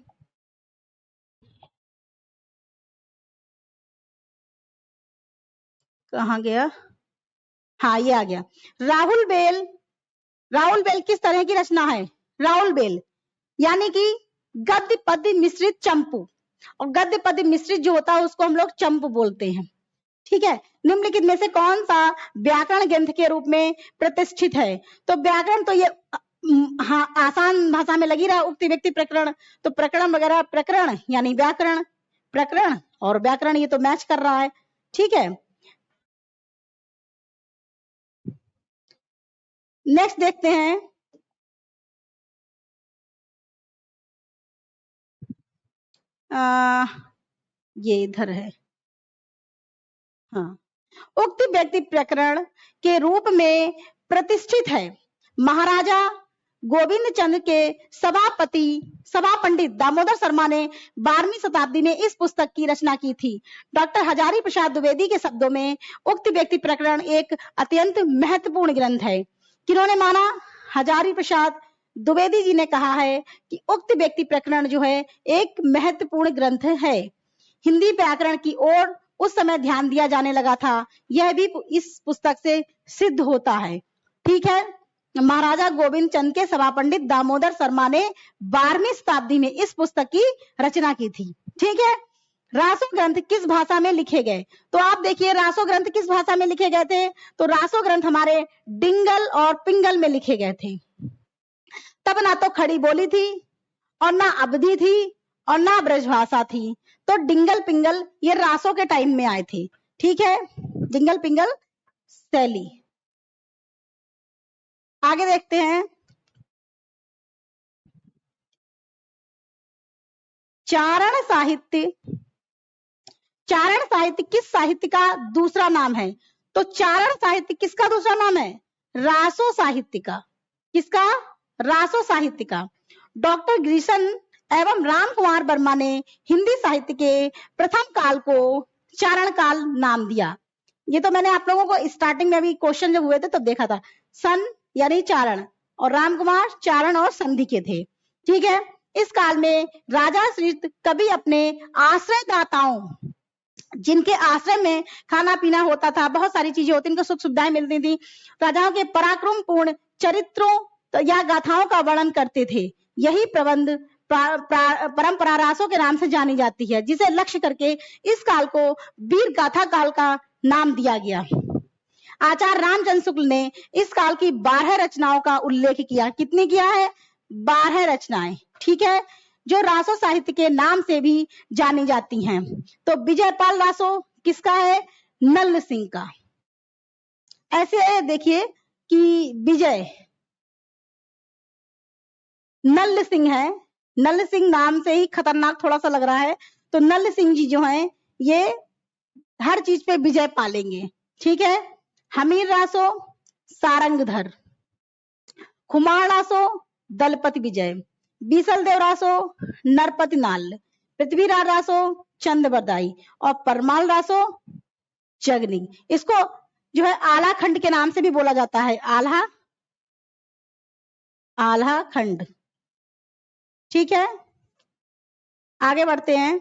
कहाँ गया, हाँ ये आ गया। राहुल बेल किस तरह की रचना है, राहुल बेल यानी कि गद्य पद्य मिश्रित चंपू, और गद्य पद्य मिश्रित जो होता है उसको हम लोग चंपू बोलते हैं, ठीक है। निम्नलिखित में से कौन सा व्याकरण ग्रंथ के रूप में प्रतिष्ठित है, तो व्याकरण तो ये हाँ आसान भाषा में लगी रहा, उक्ति व्यक्ति प्रकरण, तो प्रकरण वगैरह, प्रकरण यानी व्याकरण, प्रकरण और व्याकरण ये तो मैच कर रहा है, ठीक है। नेक्स्ट देखते हैं, ये इधर है, हाँ, उक्त व्यक्ति प्रकरण के रूप में प्रतिष्ठित है। महाराजा गोविंद चंद्र के सभा पंडित दामोदर शर्मा ने 12वीं शताब्दी में इस पुस्तक की रचना की थी। डॉक्टर हजारी प्रसाद द्विवेदी के शब्दों में उक्त व्यक्ति प्रकरण एक अत्यंत महत्वपूर्ण ग्रंथ है। किन्होंने माना, हजारी प्रसाद द्विवेदी जी ने कहा है कि उक्त व्यक्ति प्रकरण जो है एक महत्वपूर्ण ग्रंथ है। हिंदी व्याकरण की ओर उस समय ध्यान दिया जाने लगा था, यह भी इस पुस्तक से सिद्ध होता है, ठीक है। महाराजा गोविंद चंद के सभा पंडित दामोदर शर्मा ने 12वीं शताब्दी में इस पुस्तक की रचना की थी, ठीक है। रासो ग्रंथ किस भाषा में लिखे गए, तो आप देखिए रासो ग्रंथ किस भाषा में लिखे गए थे, तो रासो ग्रंथ हमारे डिंगल और पिंगल में लिखे गए थे। तब ना तो खड़ी बोली थी और ना अवधि थी और ना ब्रजभाषा थी, तो डिंगल पिंगल ये रासो के टाइम में आए थे, ठीक है, डिंगल पिंगल शैली। आगे देखते हैं, चारण साहित्य किस साहित्य का दूसरा नाम है, तो चारण साहित्य किसका दूसरा नाम है, रासो साहित्य का। किसका, रासो साहित्य का। डॉक्टर ग्रीसन एवं राम कुमार वर्मा ने हिंदी साहित्य के प्रथम काल को चारण काल नाम दिया। ये तो मैंने आप लोगों को स्टार्टिंग में अभी क्वेश्चन जब हुए थे तब देखा था, सन यानी चारण और राम कुमार चारण और संधि के थे, ठीक है। इस काल में राजा श्री कवि अपने आश्रयदाताओं जिनके आश्रम में खाना पीना होता था, बहुत सारी चीजें होती, इनको सुख सुविधाएं मिलती थी। राजाओं के पराक्रम पूर्ण चरित्रों या गाथाओं का वर्णन करते थे। यही प्रबंध परंपरा रासों के नाम से जानी जाती है, जिसे लक्ष्य करके इस काल को वीर गाथा काल का नाम दिया गया। आचार्य रामचंद्र शुक्ल ने इस काल की 12 रचनाओं का उल्लेख किया। कितनी किया है? 12 रचनाएं, ठीक है, जो रासो साहित्य के नाम से भी जानी जाती हैं। तो विजयपाल रासो किसका है? नल्ल सिंह का। ऐसे देखिए कि विजय नल्ल सिंह है, नल्ल सिंह नाम से ही खतरनाक थोड़ा सा लग रहा है, तो नल्ल सिंह जी जो हैं ये हर चीज पे विजय पालेंगे, ठीक है। हमीर रासो सारंगधर, खुमार रासो दलपति विजय, बीसल देव रासो नरपति नाल, पृथ्वीराज रासो चंद्रबरदाई और परमाल रासो जगनी। इसको जो है आल्हा खंड के नाम से भी बोला जाता है, आल्हा खंड, ठीक है। आगे बढ़ते हैं।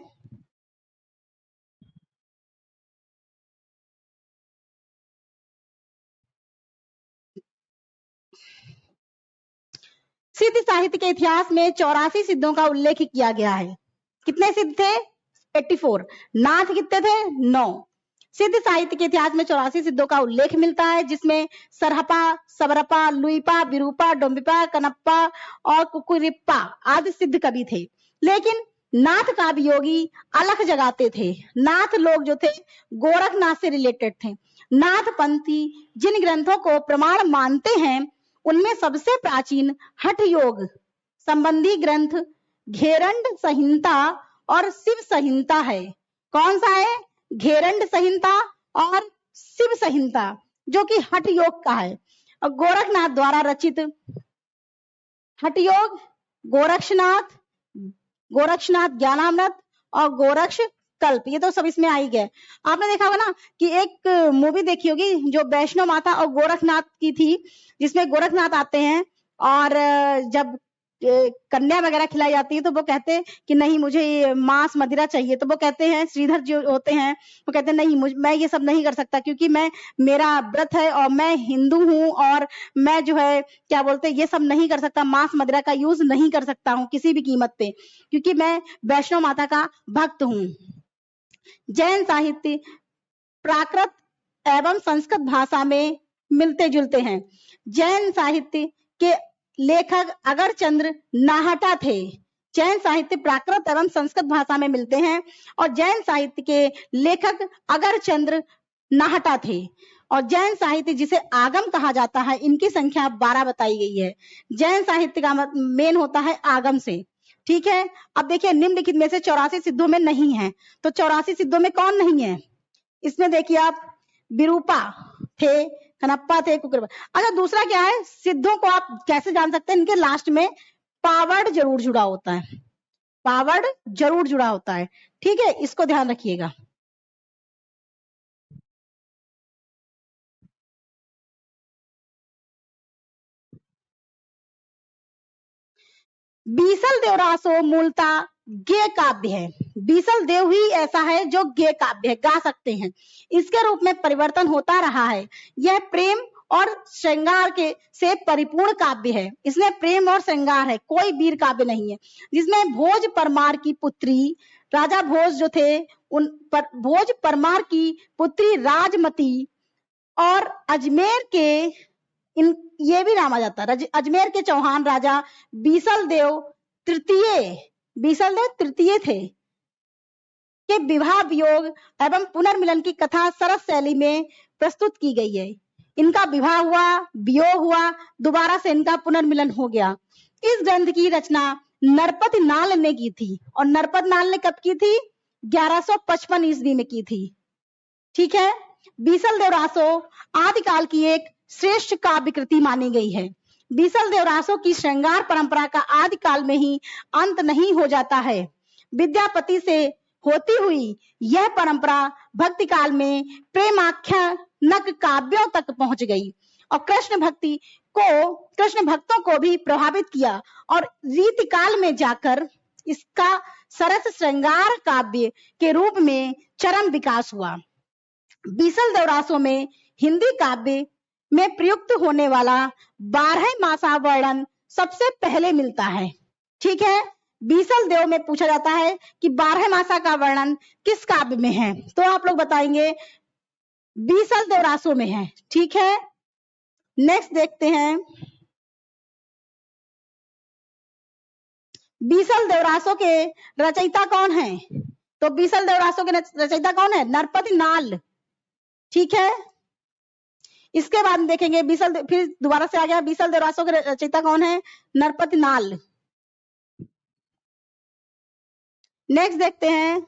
सिद्ध साहित्य के इतिहास में 84 सिद्धों का उल्लेख किया गया है। कितने सिद्ध थे? 84। नाथ कितने थे? 9। सिद्ध साहित्य के इतिहास में 84 सिद्धों का उल्लेख मिलता है, जिसमें सरहपा, सबरपा, लुईपा, विरूपा, डोम्बिपा, कनप्पा और कुकुरिप्पा आदि सिद्ध कवि थे। लेकिन नाथ काव्य योगी अलग जगाते थे। नाथ लोग जो थे गोरखनाथ से रिलेटेड थे। नाथ पंथी जिन ग्रंथों को प्रमाण मानते हैं उनमें सबसे प्राचीन हठ योग संबंधी ग्रंथ घेरंड संहिता और शिव संहिता है। कौन सा है? घेरंड संहिता और शिव संहिता, जो कि हठ योग का है। और गोरखनाथ द्वारा रचित हठ योग, गोरक्षनाथ ज्ञानामृत और गोरक्ष कल्प, ये तो सब इसमें आ ही गए। आपने देखा होगा ना कि एक मूवी देखी होगी जो वैष्णो माता और गोरखनाथ की थी, जिसमें गोरखनाथ आते हैं और जब कन्या वगैरह खिलाई जाती है तो वो कहते हैं कि नहीं मुझे मांस मदिरा चाहिए, तो वो कहते हैं, श्रीधर जो होते हैं वो कहते हैं नहीं मैं ये सब नहीं कर सकता, क्योंकि मेरा व्रत है और मैं हिंदू हूँ और मैं जो है क्या बोलते हैं ये सब नहीं कर सकता, मांस मदिरा का यूज नहीं कर सकता हूँ किसी भी कीमत पे, क्योंकि मैं वैष्णो माता का भक्त हूँ। जैन साहित्य प्राकृत एवं संस्कृत भाषा में मिलते जुलते हैं। जैन साहित्य के लेखक अगरचंद्र नाहटा थे। जैन साहित्य प्राकृत एवं संस्कृत भाषा में मिलते हैं और जैन साहित्य के लेखक अगरचंद्र नाहटा थे। और जैन साहित्य जिसे आगम कहा जाता है, इनकी संख्या 12 बताई गई है। जैन साहित्य का मेन होता है आगम से, ठीक है। अब देखिए निम्नलिखित में से 84 सिद्धों में नहीं है, तो 84 सिद्धों में कौन नहीं है? इसमें देखिए आप विरूपा थे, कनप्पा थे, कुकुरपा। अच्छा दूसरा क्या है, सिद्धों को आप कैसे जान सकते हैं? इनके लास्ट में पावर्ड जरूर जुड़ा होता है, पावर्ड जरूर जुड़ा होता है, ठीक है, इसको ध्यान रखिएगा। बीसल देव रासो मूलतः गे काव्य है। बीसल देव ही ऐसा है जो गे काव्य है, गा सकते हैं। इसके रूप में परिवर्तन होता रहा है। यह प्रेम और श्रृंगार के से परिपूर्ण काव्य है। इसमें प्रेम और श्रृंगार है, कोई वीर काव्य नहीं है। जिसमें भोज परमार की पुत्री, राजा भोज जो थे उन पर भोज परमार की पुत्री राजमती और अजमेर के ये भी नाम आ जाता है, अजमेर के चौहान राजा बीसल देव तृतीय थे के विवाह वियोग एवं पुनर्मिलन की कथा सरस शैली में प्रस्तुत की गई है। इनका विवाह हुआ, वियोग हुआ, दोबारा से इनका पुनर्मिलन हो गया। इस ग्रंथ की रचना नरपत नाल ने की थी, और नरपत नाल ने कब की थी? 1155 ईस्वी में की थी, ठीक है। बीसल देव रासो आदिकाल की एक श्रेष्ठ काव्य कृति मानी गई है। बीसल देव रासो की श्रृंगार परंपरा का आदिकाल में ही अंत नहीं हो जाता है। विद्यापति से होती हुई यह परंपरा भक्ति काल में प्रेमाख्यानक काव्यों तक पहुंच गई और कृष्ण भक्तों को भी प्रभावित किया, और रीति काल में जाकर इसका सरस श्रृंगार काव्य के रूप में चरम विकास हुआ। बीसल देवरासों में हिंदी काव्य में प्रयुक्त होने वाला 12 मासा वर्णन सबसे पहले मिलता है। ठीक है, बीसल देव में पूछा जाता है कि 12 मासा का वर्णन किस काव्य में है, तो आप लोग बताएंगे बीसल देवरासों में है। ठीक है, नेक्स्ट देखते हैं, बीसल देवरासों के रचयिता कौन है? तो बीसल देवरासों के रचयिता कौन है? नरपति नाल। ठीक है, इसके बाद देखेंगे बीसल, फिर दोबारा से आ गया, बीसल देवरासों के रचयिता कौन है? नरपति नाल। नेक्स्ट देखते हैं,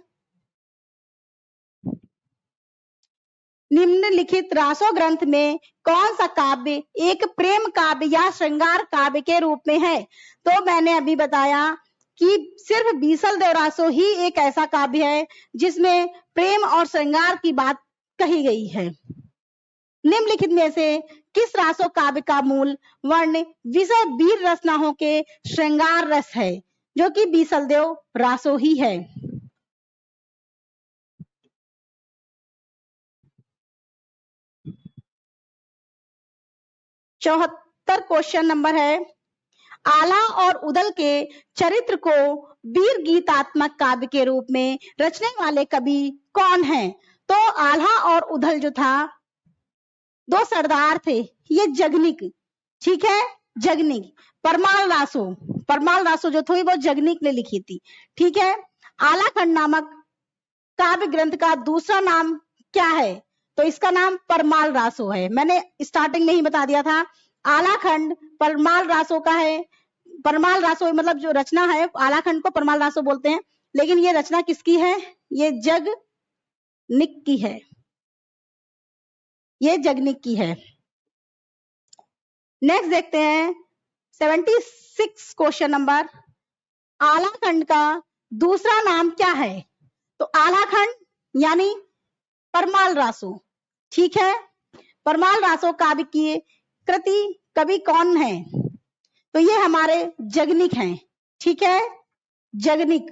निम्नलिखित रासो ग्रंथ में कौन सा काव्य एक प्रेम काव्य या श्रृंगार काव्य के रूप में है? तो मैंने अभी बताया कि सिर्फ बीसल देवरासो ही एक ऐसा काव्य है जिसमें प्रेम और श्रृंगार की बात कही गई है। निम्नलिखित में से किस रासो काव्य का मूल वर्ण विषय वीर रस न हो के श्रृंगार रस है, जो कि बीसल देव रासो ही है। चौहत्तर क्वेश्चन नंबर है, आला और उदल के चरित्र को वीर गीतात्मक काव्य के रूप में रचने वाले कवि कौन हैं? तो आल्हा और उदल जो था, दो सरदार थे, ये जगनिक। ठीक है, जगनिक। परमाल रासो जो थी वो जगनिक ने लिखी थी। ठीक है, आलाखंड नामक काव्य ग्रंथ का दूसरा नाम क्या है? तो इसका नाम परमाल रासो है। मैंने स्टार्टिंग में ही बता दिया था, आलाखंड परमाल रासो का है। परमाल रासो मतलब जो रचना है, आलाखंड को परमाल रासो बोलते हैं, लेकिन ये रचना किसकी है? ये जगनिक की है, ये जगनिक की है। नेक्स्ट देखते हैं 76 क्वेश्चन नंबर, आलाखंड का दूसरा नाम क्या है? तो आलाखंड यानी परमाल रासो। ठीक है, परमाल रासो काव्य की कृति कवि कौन है? तो ये हमारे जगनिक हैं। ठीक है, जगनिक।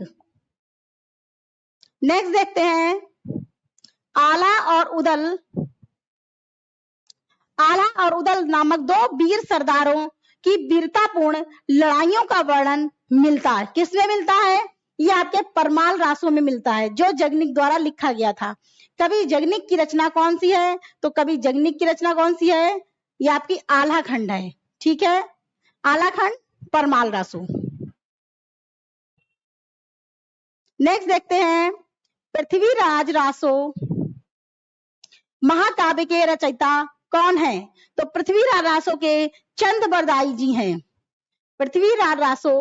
नेक्स्ट देखते हैं, आला और उदल नामक दो वीर सरदारों की वीरतापूर्ण लड़ाइयों का वर्णन मिलता है। किसमें मिलता है? ये आपके परमाल रासों में मिलता है, जो जगनिक द्वारा लिखा गया था। कवि जगनिक की रचना कौन सी है? तो कवि जगनिक की रचना कौन सी है? ये आपकी आलाखंड है। ठीक है, आलाखंड परमाल रासो। नेक्स्ट देखते हैं, पृथ्वीराज रासो महाकाव्य के रचयिता कौन है? तो पृथ्वीराज रासो के चंद बरदाई जी हैं। पृथ्वीराज रासो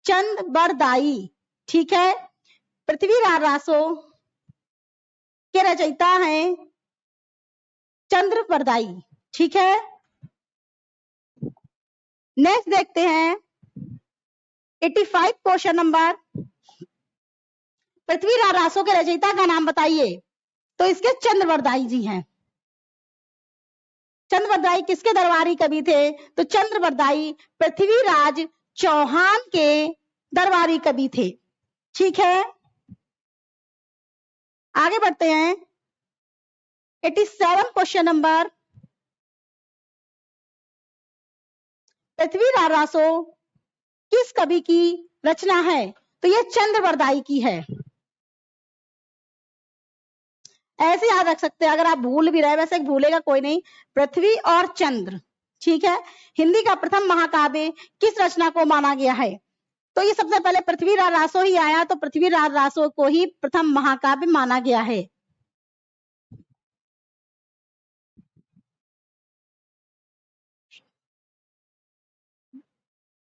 चंद बरदाई। ठीक है, पृथ्वीराज रासो के रचयिता हैं चंद्र बरदाई। ठीक है, नेक्स्ट देखते हैं 85 क्वेश्चन नंबर, पृथ्वीराज रासो के रचयिता का नाम बताइए। तो इसके चंद्र बरदाई जी हैं। चंद्र बरदाई किसके दरबारी कवि थे? तो चंद्र बरदाई पृथ्वीराज चौहान के दरबारी कवि थे। ठीक है, आगे बढ़ते हैं 87 क्वेश्चन नंबर, पृथ्वीराज रासो किस कवि की रचना है? तो ये चंद्र बरदाई की है। ऐसे याद रख सकते हैं, अगर आप भूल भी रहे, वैसे भूलेगा कोई नहीं, पृथ्वी और चंद्र। ठीक है, हिंदी का प्रथम महाकाव्य किस रचना को माना गया है? तो ये सबसे पहले पृथ्वीराज रासो ही आया, तो पृथ्वीराज रासो को ही प्रथम महाकाव्य माना गया है।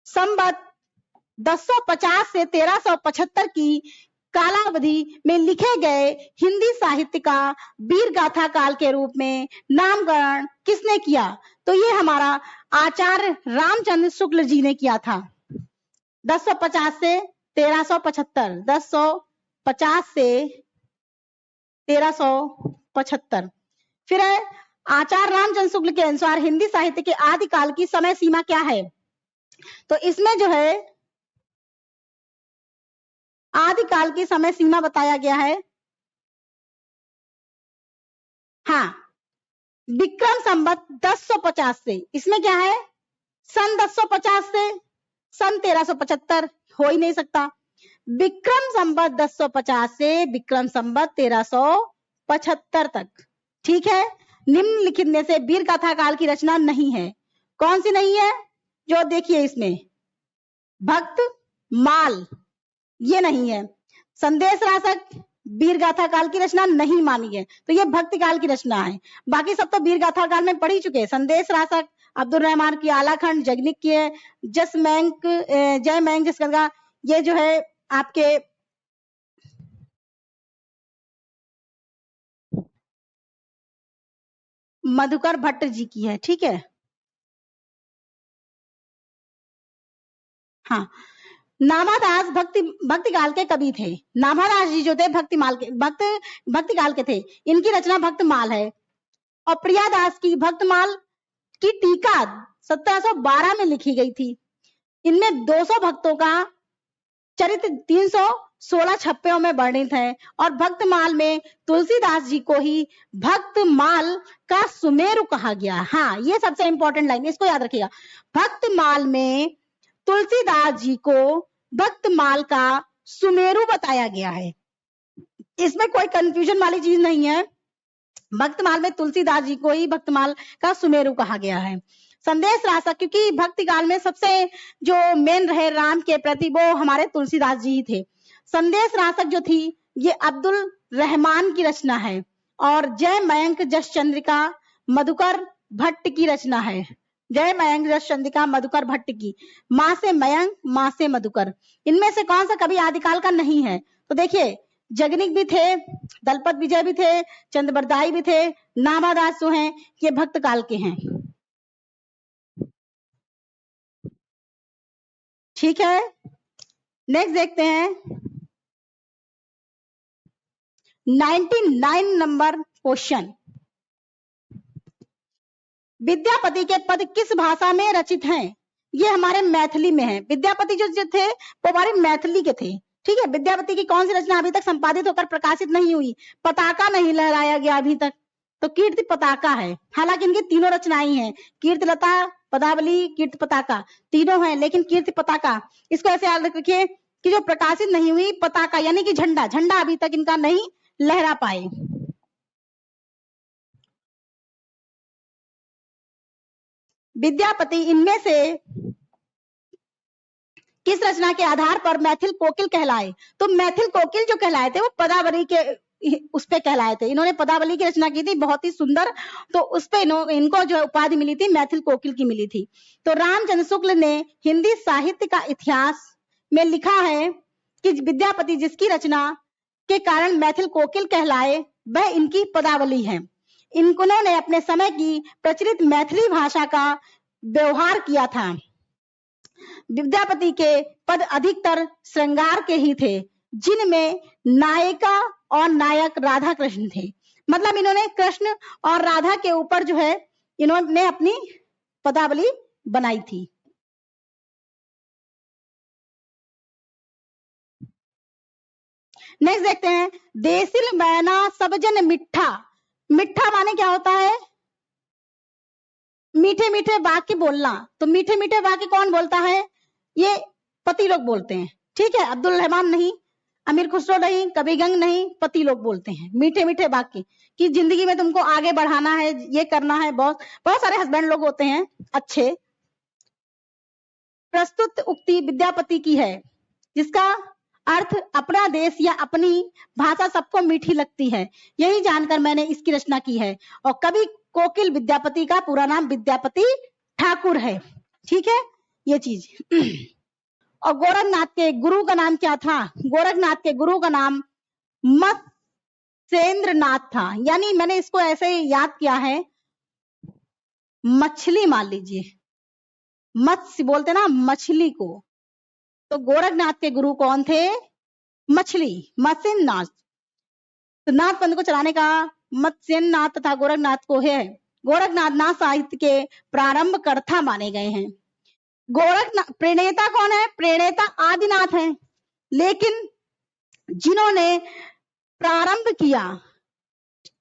संवत 1050 से 1375 की कालावधि में लिखे गए हिंदी साहित्य का वीर गाथा काल के रूप में नामकरण किसने किया? तो ये हमारा आचार्य रामचंद्र शुक्ल जी ने किया था। 1050 से 1375, 1050 से 1375। फिर आचार्य रामचंद्र शुक्ल के अनुसार हिंदी साहित्य के आदिकाल की समय सीमा क्या है? तो इसमें जो है आदिकाल की समय सीमा बताया गया है। हाँ, विक्रम संवत 1050 से, इसमें क्या है, सन 1050 से सन 1375 हो ही नहीं सकता। विक्रम संवत 1050 से विक्रम संवत 1375 तक, ठीक है। निम्नलिखित में से वीर गाथा काल की रचना नहीं है। कौन सी नहीं है? जो देखिए इसमें भक्त माल, ये नहीं है। संदेश रासक वीर गाथा काल की रचना नहीं मानी है, तो ये भक्ति काल की रचना है। बाकी सब तो वीर गाथा काल में पढ़ ही चुके हैं। संदेश रासक अब्दुल रहमान की, आलाखंड जगनिक की है, जय मैंग जिसका, ये जो है आपके मधुकर भट्ट जी की है, ठीक है। हाँ, नाभादास भक्ति काल के कवि थे। नाभादास जी जो थे भक्ति काल के थे। इनकी रचना भक्तमाल है। और प्रियादास की भक्तमाल की टीका 1712 में लिखी गई थी। इनमें 200 भक्तों का चरित्र 316 छप्पयों में वर्णित है। और भक्तमाल में तुलसीदास जी को ही भक्तमाल का सुमेरु कहा गया। हाँ, ये सबसे इंपॉर्टेंट लाइन, इसको याद रखिएगा। भक्तमाल में तुलसीदास जी को भक्तमाल का सुमेरु बताया गया है। इसमें कोई कंफ्यूजन वाली चीज नहीं है। भक्तमाल में तुलसीदास जी को ही भक्तमाल का सुमेरु कहा गया है। संदेश रासक, क्योंकि भक्ति काल में सबसे जो मेन रहे राम के प्रति, वो हमारे तुलसीदास जी ही थे। संदेश रासक जो थी, ये अब्दुल रहमान की रचना है। और जय मयंक जस चंद्रिका मधुकर भट्ट की रचना है। जय मयंक जस चंद्रिका मधुकर भट्ट की, माँ से मयंक माँ से मधुकर। इनमें से कौन सा कवि आदिकाल का नहीं है? तो देखिए, जगनिक भी थे, दलपत विजय भी थे, चंद्रबरदाई भी थे, नाभादास जो हैं ये भक्त काल के हैं, ठीक है। नेक्स्ट देखते हैं 99 नंबर क्वेश्चन। विद्यापति के पद किस भाषा में रचित हैं? ये हमारे मैथिली में है। विद्यापति जो थे वो हमारे मैथिली के थे, ठीक है। विद्यापति की कौन सी रचना अभी तक संपादित होकर प्रकाशित नहीं हुई? पताका नहीं लहराया गया अभी तक, तो कीर्ति पताका है। हालांकि इनकी तीनों रचनाएं हैं, कीर्तिलता, पदावली, कीर्ति पताका, तीनों हैं। लेकिन कीर्ति पताका, इसको ऐसे याद रखिए कि जो प्रकाशित नहीं हुई, पताका यानी कि झंडा, झंडा अभी तक इनका नहीं लहरा पाए। विद्यापति इनमें से किस रचना के आधार पर मैथिल कोकिल कहलाए? तो मैथिल कोकिल जो कहलाए थे वो पदावली के उस पे कहलाए थे। इन्होंने पदावली की रचना की थी, बहुत ही सुंदर। तो उस पे इनको जो उपाधि मिली थी मैथिल कोकिल की मिली थी। तो रामचंद्र शुक्ल ने हिंदी साहित्य का इतिहास में लिखा है कि विद्यापति जिसकी रचना के कारण मैथिल कोकिल कहलाए, वह इनकी पदावली है। इन्होंने अपने समय की प्रचलित मैथिली भाषा का व्यवहार किया था। विद्यापति के पद अधिकतर श्रृंगार के ही थे, जिनमें नायिका और नायक राधा कृष्ण थे। मतलब इन्होंने कृष्ण और राधा के ऊपर जो है इन्होंने अपनी पदावली बनाई थी। नेक्स्ट देखते हैं, देसिल मैना सब जन मिठा। मिठा माने क्या होता है? मीठे मीठे वाक्य बोलना। तो मीठे मीठे वाक्य कौन बोलता है? ये पति लोग बोलते हैं, ठीक है। अब्दुल रहमान नहीं, अमीर खुसरो नहीं, कबीर गंग नहीं, पति लोग बोलते हैं मीठे मीठे वाक्य कि जिंदगी में तुमको आगे बढ़ाना है, ये करना है। बहुत बहुत सारे हस्बैंड लोग होते हैं अच्छे। प्रस्तुत उक्ति विद्यापति की है, जिसका अर्थ अपना देश या अपनी भाषा सबको मीठी लगती है। यही जानकर मैंने इसकी रचना की है। और कवि कोकिल विद्यापति का पूरा नाम विद्यापति ठाकुर है, ठीक है, ये चीज। और गोरखनाथ के गुरु का नाम क्या था? गोरखनाथ के गुरु का नाम मत्स्येंद्रनाथ था। यानी मैंने इसको ऐसे याद किया है, मछली मान लीजिए, मत्स्य बोलते ना मछली को। तो गोरखनाथ के गुरु कौन थे? मछली, मत्स्यनाथ। तो नाथ पंथ को चलाने का मत्स्यनाथ तथा गोरखनाथ को है। गोरखनाथ नाथ साहित्य के प्रारंभ कर्ता माने गए हैं। गोरखनाथ प्रणेता कौन है? प्रणेता आदिनाथ है। लेकिन जिन्होंने प्रारंभ किया,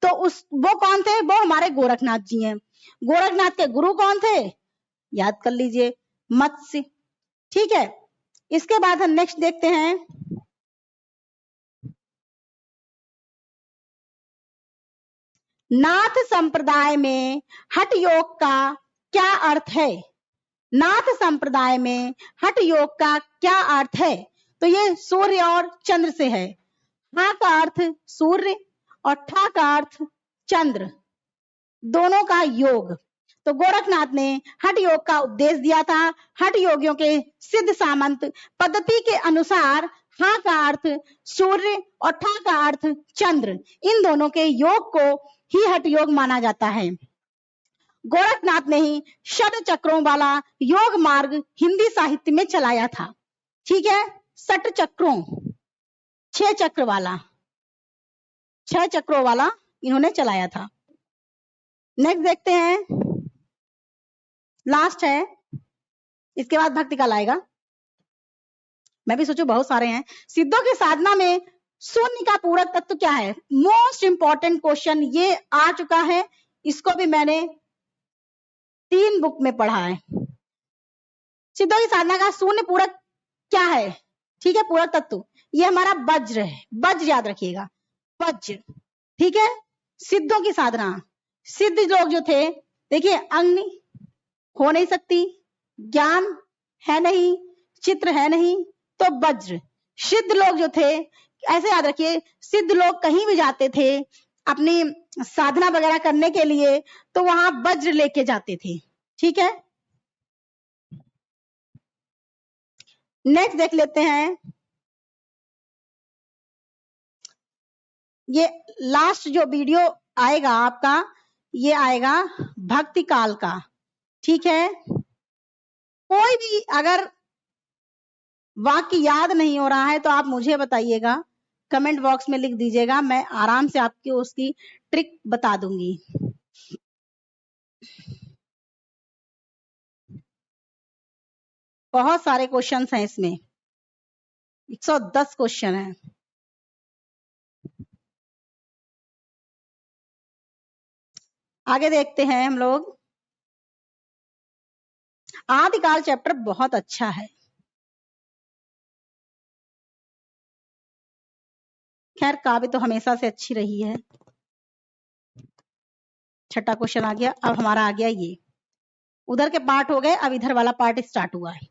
तो वो कौन थे? वो हमारे गोरखनाथ जी हैं। गोरखनाथ के गुरु कौन थे? याद कर लीजिए, मत्स्य। ठीक है, इसके बाद हम नेक्स्ट देखते हैं, नाथ संप्रदाय में हठ योग का क्या अर्थ है? नाथ संप्रदाय में हठ योग का क्या अर्थ है? तो ये सूर्य और चंद्र से है। हा का अर्थ सूर्य और ठा का अर्थ चंद्र, दोनों का योग। तो गोरखनाथ ने हठ योग का उपदेश दिया था। हठ योगियों के सिद्ध सामंत पद्धति के अनुसार हा का अर्थ सूर्य और ठा का अर्थ चंद्र, इन दोनों के योग को ही हठ योग माना जाता है। गोरखनाथ ने ही षड चक्रों वाला योग मार्ग हिंदी साहित्य में चलाया था। ठीक है, षट चक्रों, 6 चक्रों वाला इन्होंने चलाया था। नेक्स्ट देखते हैं, लास्ट है, इसके बाद भक्ति काल आएगा। मैं भी सोचू बहुत सारे हैं। सिद्धों की साधना में शून्य का पूरक तत्व क्या है? मोस्ट इंपॉर्टेंट क्वेश्चन ये आ चुका है, इसको भी मैंने 3 बुक में पढ़ा है। सिद्धों की साधना का शून्य पूरक क्या है? ठीक है, पूरक तत्व ये हमारा वज्र है। वज्र याद रखिएगा, वज्र। ठीक है, सिद्धों की साधना, सिद्ध लोग जो थे, देखिए अग्नि हो नहीं सकती, ज्ञान है नहीं, चित्र है नहीं, तो वज्र। सिद्ध लोग जो थे, ऐसे याद रखिए, सिद्ध लोग कहीं भी जाते थे अपनी साधना वगैरह करने के लिए, तो वहां वज्र लेके जाते थे। ठीक है, नेक्स्ट देख लेते हैं, ये लास्ट जो वीडियो आएगा आपका, ये आएगा भक्ति काल का। ठीक है, कोई भी अगर वाक्य याद नहीं हो रहा है तो आप मुझे बताइएगा, कमेंट बॉक्स में लिख दीजिएगा, मैं आराम से आपको उसकी ट्रिक बता दूंगी। बहुत सारे क्वेश्चंस हैं इसमें, 110 क्वेश्चन हैं। आगे देखते हैं हम लोग। आदिकाल चैप्टर बहुत अच्छा है। खैर काव्य तो हमेशा से अच्छी रही है। छठा क्वेश्चन आ गया, अब हमारा आ गया ये, उधर के पार्ट हो गए, अब इधर वाला पार्ट स्टार्ट हुआ है।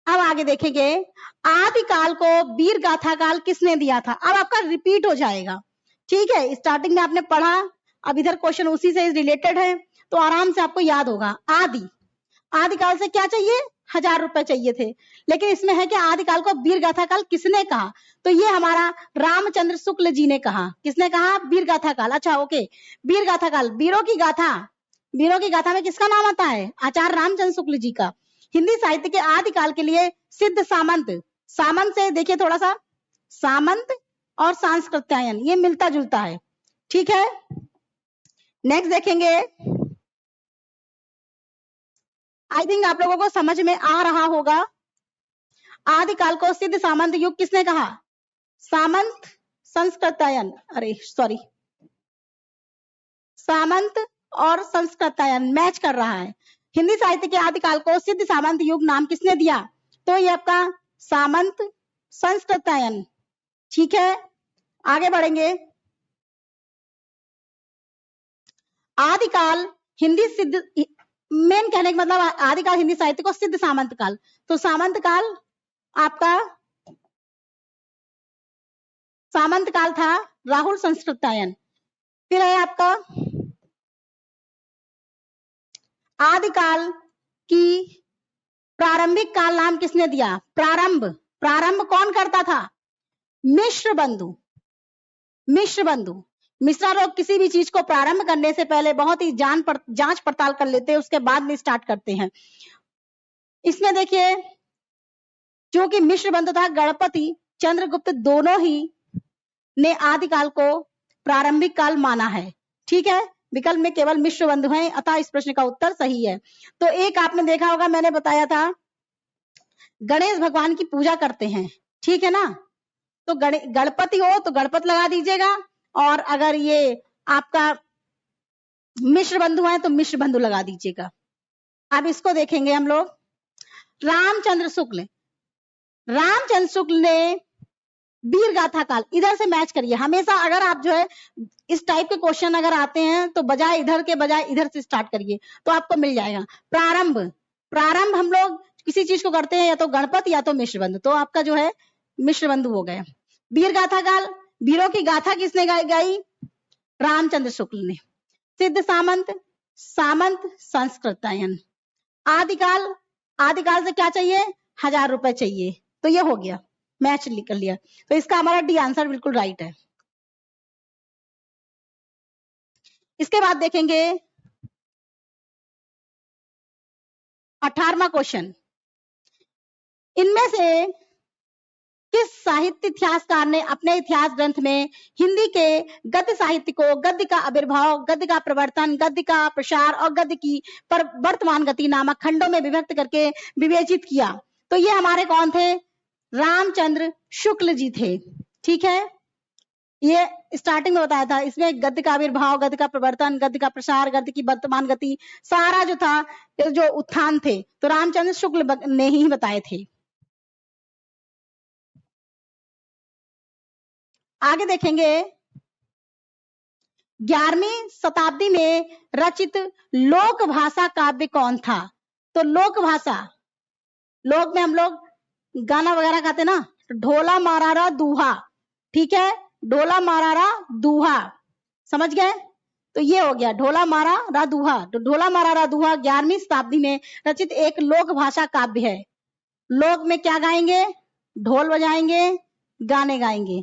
अब आगे देखेंगे, आदिकाल को वीर गाथा काल किसने दिया था? अब आपका रिपीट हो जाएगा। ठीक है, स्टार्टिंग में आपने पढ़ा, अब इधर क्वेश्चन उसी से रिलेटेड है, तो आराम से आपको याद होगा। आदिकाल से क्या चाहिए? 1000 रुपए चाहिए थे, लेकिन इसमें है कि आदिकाल को वीर गाथा काल किसने कहा? तो ये हमारा रामचंद्र शुक्ल जी ने कहा। किसने कहा? वीर गाथा काल। अच्छा ओके, वीर गाथा काल, वीरों की गाथा, वीरों की गाथा में किसका नाम आता है? आचार्य रामचंद्र शुक्ल जी का। हिंदी साहित्य के आदिकाल के लिए सिद्ध सामंत, सामंत से देखिए थोड़ा सा, सामंत और सांस्कृत्यायन ये मिलता जुलता है। ठीक है, नेक्स्ट देखेंगे, आई थिंक आप लोगों को समझ में आ रहा होगा। आदिकाल को सिद्ध सामंत युग किसने कहा? सामंत संस्कृतायन, अरे सॉरी, सामंत और संस्कृतायन मैच कर रहा है। हिंदी साहित्य के आदिकाल को सिद्ध सामंत युग नाम किसने दिया? तो ये आपका सामंत संस्कृतायन। ठीक है, आगे बढ़ेंगे। आदिकाल हिंदी सिद्ध, मेन कहने का मतलब आदिकाल हिंदी साहित्य को सिद्ध सामंत काल, तो सामंत काल आपका, सामंत काल था राहुल संस्कृतायन। फिर है आपका आदिकाल की प्रारंभिक काल नाम किसने दिया? प्रारंभ, प्रारंभ कौन करता था? मिश्र बंधु। मिश्र बंधु, मिश्रा लोग किसी भी चीज को प्रारंभ करने से पहले बहुत ही जांच पड़ताल कर लेते हैं, उसके बाद में स्टार्ट करते हैं। इसमें देखिए, क्योंकि मिश्र बंधु था, गणपति चंद्रगुप्त दोनों ही ने आदिकाल को प्रारंभिक काल माना है। ठीक है, विकल्प में केवल मिश्र बंधु हैं, अतः इस प्रश्न का उत्तर सही है। तो एक आपने देखा होगा, मैंने बताया था गणेश भगवान की पूजा करते हैं, ठीक है ना, तो गणपति हो तो गणपत लगा दीजिएगा, और अगर ये आपका मिश्र बंधु है तो मिश्र बंधु लगा दीजिएगा। अब इसको देखेंगे हम लोग। रामचंद्र शुक्ल ने वीर गाथा काल, इधर से मैच करिए हमेशा। अगर आप जो है इस टाइप के क्वेश्चन अगर आते हैं तो बजाय इधर के बजाय इधर से स्टार्ट करिए तो आपको मिल जाएगा। प्रारंभ हम लोग किसी चीज को करते हैं या तो गणपत या तो मिश्र बंधु, तो आपका जो है मिश्र बंधु हो गया। वीर गाथा काल, वीरों की गाथा किसने गाई? रामचंद्र शुक्ल ने। सिद्ध सामंत संस्कृतायन। आदिकाल से क्या चाहिए? 1000 रुपए चाहिए, तो ये हो गया, मैच निकल लिया। तो इसका हमारा डी आंसर बिल्कुल राइट है। इसके बाद देखेंगे 18वां क्वेश्चन। इनमें से किस साहित्य इतिहासकार ने अपने इतिहास ग्रंथ में हिंदी के गद्य साहित्य को गद्य का आविर्भाव, गद्य का प्रवर्तन, गद्य का प्रसार और गद्य की वर्तमान गति नामक खंडों में विभक्त करके विवेचित किया? तो ये हमारे कौन थे? रामचंद्र शुक्ल जी थे। ठीक है, ये स्टार्टिंग में बताया था। इसमें गद्य का आविर्भाव, गद्य का प्रवर्तन, गद्य का प्रसार, गद्य की वर्तमान गति, सारा जो था जो उत्थान थे तो रामचंद्र शुक्ल ने ही बताए थे। आगे देखेंगे 11वीं शताब्दी में रचित लोक भाषा काव्य कौन था? तो लोक भाषा, लोक में हम लोग गाना वगैरह गाते ना, तो ढोला मारारा दूहा, ठीक है, ढोला मारारा दूहा, समझ गए? तो ये हो गया ढोला मारारा दूहा। तो ढोला मारारा दूहा 11वीं शताब्दी में रचित एक लोक भाषा काव्य है। लोक में क्या गाएंगे? ढोल बजाएंगे, गाने गाएंगे।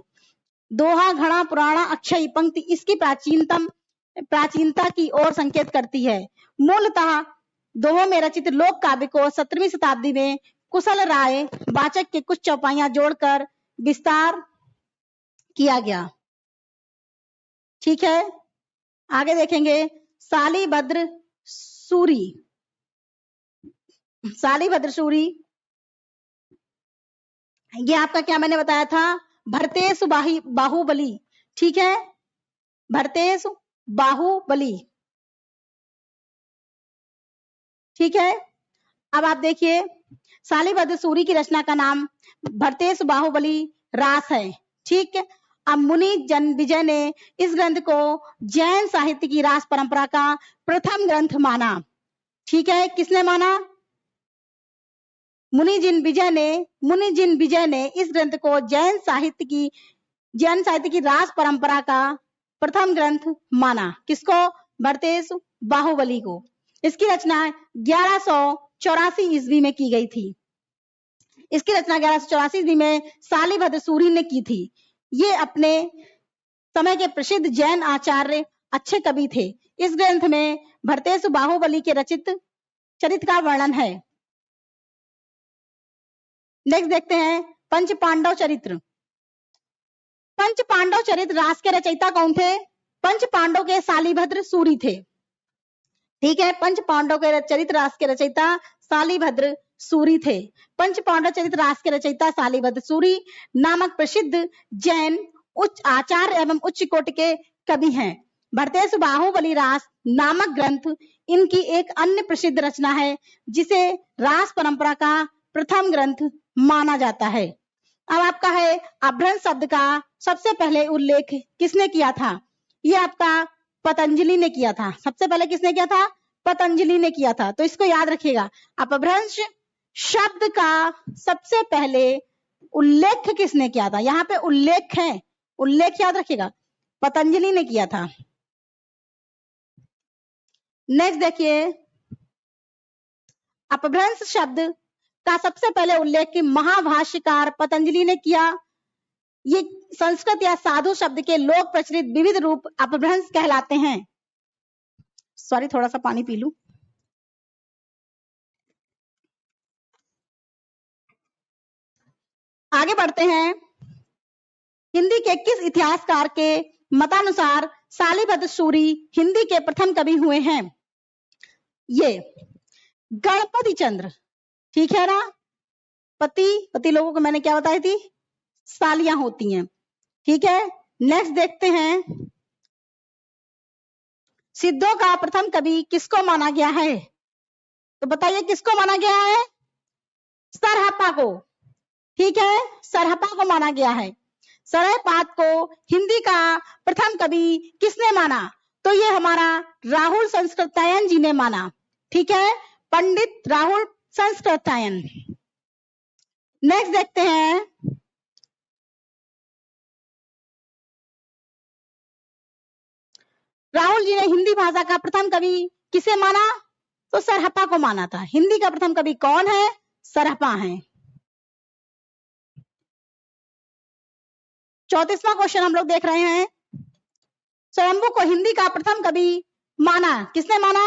दोहा, घड़ा, पुराणा, अक्षय पंक्ति इसकी प्राचीनता की ओर संकेत करती है। मूलतः दोहों में रचित लोक काव्य को 17वीं शताब्दी में कुशल राय वाचक के कुछ चौपाइयां जोड़कर विस्तार किया गया। ठीक है, आगे देखेंगे शालिभद्र सूरी। ये आपका क्या मैंने बताया था? भरतेश बाहुबली। ठीक है, भरतेश बाहुबली। ठीक है, अब आप देखिए शालिभद्र सूरी की रचना का नाम भरतेश बाहुबली रास है। ठीक है, अब मुनि जन्मेजय ने इस ग्रंथ को जैन साहित्य की रास परंपरा का प्रथम ग्रंथ माना। ठीक है, किसने माना? मुनि जन्मेजय ने इस ग्रंथ को जैन साहित्य की रास परंपरा का प्रथम ग्रंथ माना। किसको? भरतेश बाहुबली को। इसकी रचना 1184 ईस्वी में की गई थी। इसकी रचना 1184 ईस्वी में शालिभद्र सूरी ने की थी। ये अपने समय के प्रसिद्ध जैन आचार्य, अच्छे कवि थे। इस ग्रंथ में भरतेश बाहुबली के रचित चरित्र का वर्णन है। नेक्स्ट देखते हैं पंच पांडव चरित्र। पंच पांडव चरित्र रास के रचयिता कौन थे? पंच पांडव के शालिभद्र सूरी थे। ठीक है, पंच पांडव के चरित्र रास के रचयिता शालिभद्र सूरी थे। पंच पांडव चरित्र रास के रचयिता शालिभद्र सूरी नामक प्रसिद्ध जैन उच्च आचार्य एवं उच्च कोटि के कवि हैं। भरतेश बाहुबली रास नामक ग्रंथ इनकी एक अन्य प्रसिद्ध रचना है, जिसे रास परंपरा का प्रथम ग्रंथ माना जाता है। अब आपका है अभ्रंश शब्द का सबसे पहले उल्लेख किसने किया था? ये आपका पतंजलि ने किया था। सबसे पहले किसने किया था? पतंजलि ने किया था। तो इसको याद रखिएगा। अपभ्रंश शब्द का सबसे पहले उल्लेख किसने किया था? यहाँ पे उल्लेख है, उल्लेख याद रखिएगा, पतंजलि ने किया था। नेक्स्ट देखिए, अपभ्रंश शब्द का सबसे पहले उल्लेख महाभाष्यकार पतंजलि ने किया। ये संस्कृत या साधु शब्द के लोक प्रचलित विविध रूप अपभ्रंश कहलाते हैं। सॉरी, थोड़ा सा पानी पी लूं। आगे बढ़ते हैं। हिंदी के किस इतिहासकार के मतानुसार शालिभद्र सूरी हिंदी के प्रथम कवि हुए हैं? ये गणपति चंद्र। ठीक है ना? पति लोगों को मैंने क्या बताई थी? सालियां होती हैं। ठीक है, नेक्स्ट देखते हैं, सिद्धों का प्रथम कवि किसको माना गया है? तो बताइए किसको माना गया है? सरहप्पा को। ठीक है, सरहप्पा को माना गया है। सरहपात को हिंदी का प्रथम कवि किसने माना? तो ये हमारा राहुल संस्कृतायन जी ने माना। ठीक है, पंडित राहुल संस्कृतायन। नेक्स्ट देखते हैं, राहुल जी ने हिंदी भाषा का प्रथम कवि किसे माना? तो सरहप्पा को माना था। हिंदी का प्रथम कवि कौन है? सरहप्पा है। 34वां क्वेश्चन हम लोग देख रहे हैं, स्वयंभू को हिंदी का प्रथम कवि माना, किसने माना?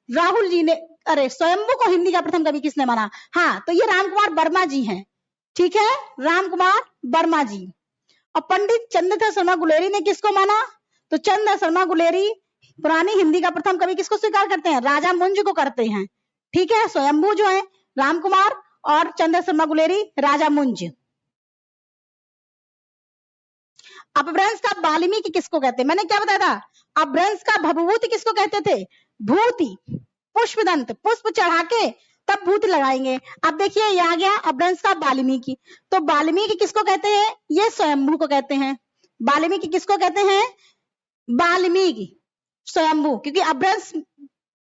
राहुल जी ने। अरे, स्वयंभू को हिंदी का प्रथम कवि किसने माना? हाँ, तो ये राम कुमार वर्मा जी हैं। ठीक है, राम कुमार वर्मा जी। और पंडित चंद्रधर शर्मा गुलेरी ने किसको माना? तो चंद्र शर्मा गुलेरी पुरानी हिंदी का प्रथम कवि किसको स्वीकार करते हैं? राजा मुंज को करते हैं। ठीक है, स्वयंभू जो है राम कुमार और चंद्र शर्मा गुलेरी राजा मुंज। अपभ्रंश का वाल्मीकि किसको कहते हैं? मैंने क्या बताया था? अपभ्रंश का भभूति किसको कहते थे? भूति। पुष्पदंत, पुष्प चढ़ा के तब भूति लगाएंगे। अब देखिए ये आ गया अपभ्रंश का वाल्मीकि। तो वाल्मीकि किसको कहते हैं? ये स्वयंभू को कहते हैं। वाल्मीकि किसको कहते हैं? वाल्मीकि, स्वयंभू, क्योंकि अपभ्रंश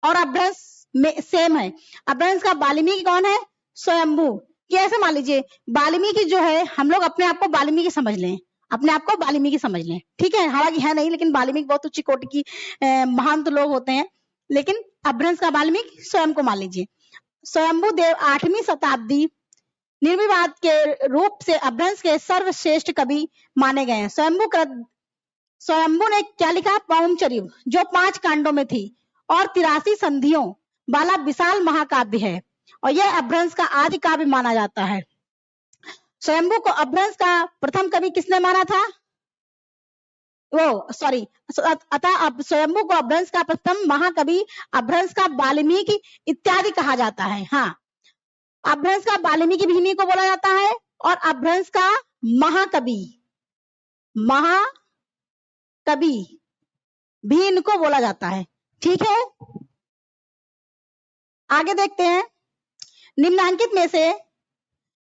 और अपभ्रंश में सेम है। अपभ्रंश का वाल्मीकि कौन है? स्वयंभू। कैसे मान लीजिए, वाल्मीकि जो है, हम लोग अपने आप को वाल्मीकि समझ लें, अपने आप को वाल्मीकि समझ लें। ठीक है, हालांकि है नहीं, लेकिन वाल्मीकि बहुत उच्च कोटि की महान तो लोग होते हैं, लेकिन अपभ्रंश का वाल्मीकि स्वयं को मान लीजिए। स्वयंभू देव 8वीं शताब्दी निर्विवाद के रूप से अपभ्रंश के सर्वश्रेष्ठ कवि माने गए हैं। स्वयंभू ने क्या लिखा? पौमचर्यु, जो 5 कांडों में थी और 83 संधियों वाला विशाल महाकाव्य है, और यह अपभ्रंश का आदि काव्य माना जाता है। स्वयंभू को अपभ्रंश का प्रथम कवि किसने माना था? अतः अब स्वयंभू को अपभ्रंश का प्रथम महाकवि, अपभ्रंश का वाल्मीकि इत्यादि कहा जाता है। हाँ, अपभ्रंश का वाल्मीकि भी इन्हीं को बोला जाता है, और अपभ्रंश का महाकवि भी इनको बोला जाता है। ठीक है, आगे देखते हैं, निम्नांकित में से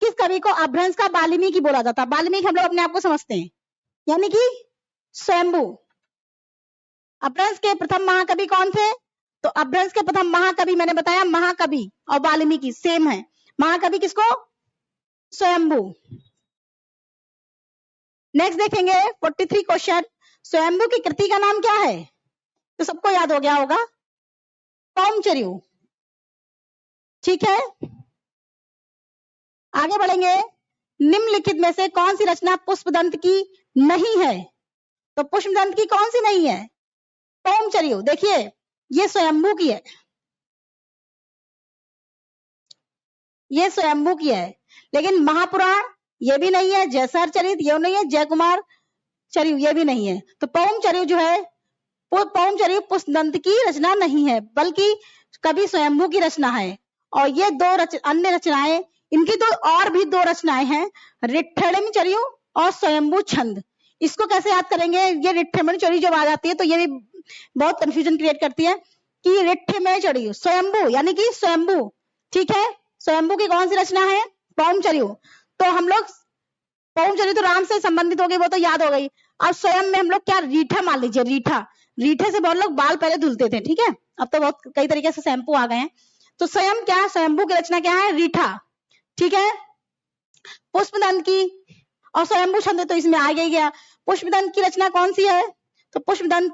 किस कवि को अपभ्रंश का वाल्मीकि बोला जाता है? वाल्मीकि हम लोग अपने आप को समझते हैं, यानी कि स्वयंभू। अपभ्रंश के प्रथम महाकवि कौन थे? तो अपभ्रंश के प्रथम महाकवि मैंने बताया, महाकवि और वाल्मीकि सेम है। महाकवि किसको? स्वयंभू। नेक्स्ट देखेंगे 43 क्वेश्चन, स्वयंभू की कृति का नाम क्या है? तो सबको याद हो गया होगा, पौमचर्यु। ठीक है, आगे बढ़ेंगे, निम्नलिखित में से कौन सी रचना पुष्पदंत की नहीं है? तो पुष्पदंत की कौन सी नहीं है? पौमचर्यु। देखिए ये स्वयंभू की है, ये स्वयंभू की है, लेकिन महापुराण ये भी नहीं है, जयसर चरित ये नहीं है, जय कुमार चर्यु ये भी नहीं है। तो पौमचर्यु जो है, पौमचर्यु पुष्पदंत की रचना नहीं है, बल्कि कवि स्वयंभू की रचना है। और ये अन्य रचनाएं, इनकी तो और भी 2 रचनाएं हैं, रिट्ठमचर्यु और स्वयंभू छंद। इसको कैसे याद करेंगे? ये रिट्ठमचर्यु जब आ जाती है तो ये भी बहुत कंफ्यूजन क्रिएट करती है कि रिट्ठमचर्यु स्वयंभू यानी कि स्वयंभू। ठीक है, स्वयंभू की कौन सी रचना है? पौमचर्यु। तो हम लोग पौमचर्यु तो राम से संबंधित हो गई, वो तो याद हो गई। अब स्वयं में हम लोग क्या, रीठा मान लीजिए, रीठे से बहुत लोग बाल पहले धुलते थे। ठीक है, अब तो बहुत कई तरीके से शैम्पू आ गए हैं। तो स्वयं क्या, स्वयंभू की रचना क्या है? रीठा। ठीक है, पुष्पदंत की और स्वयंभू छंद तो इसमें आ गया। पुष्पदंत की रचना कौन सी है? तो पुष्पदंत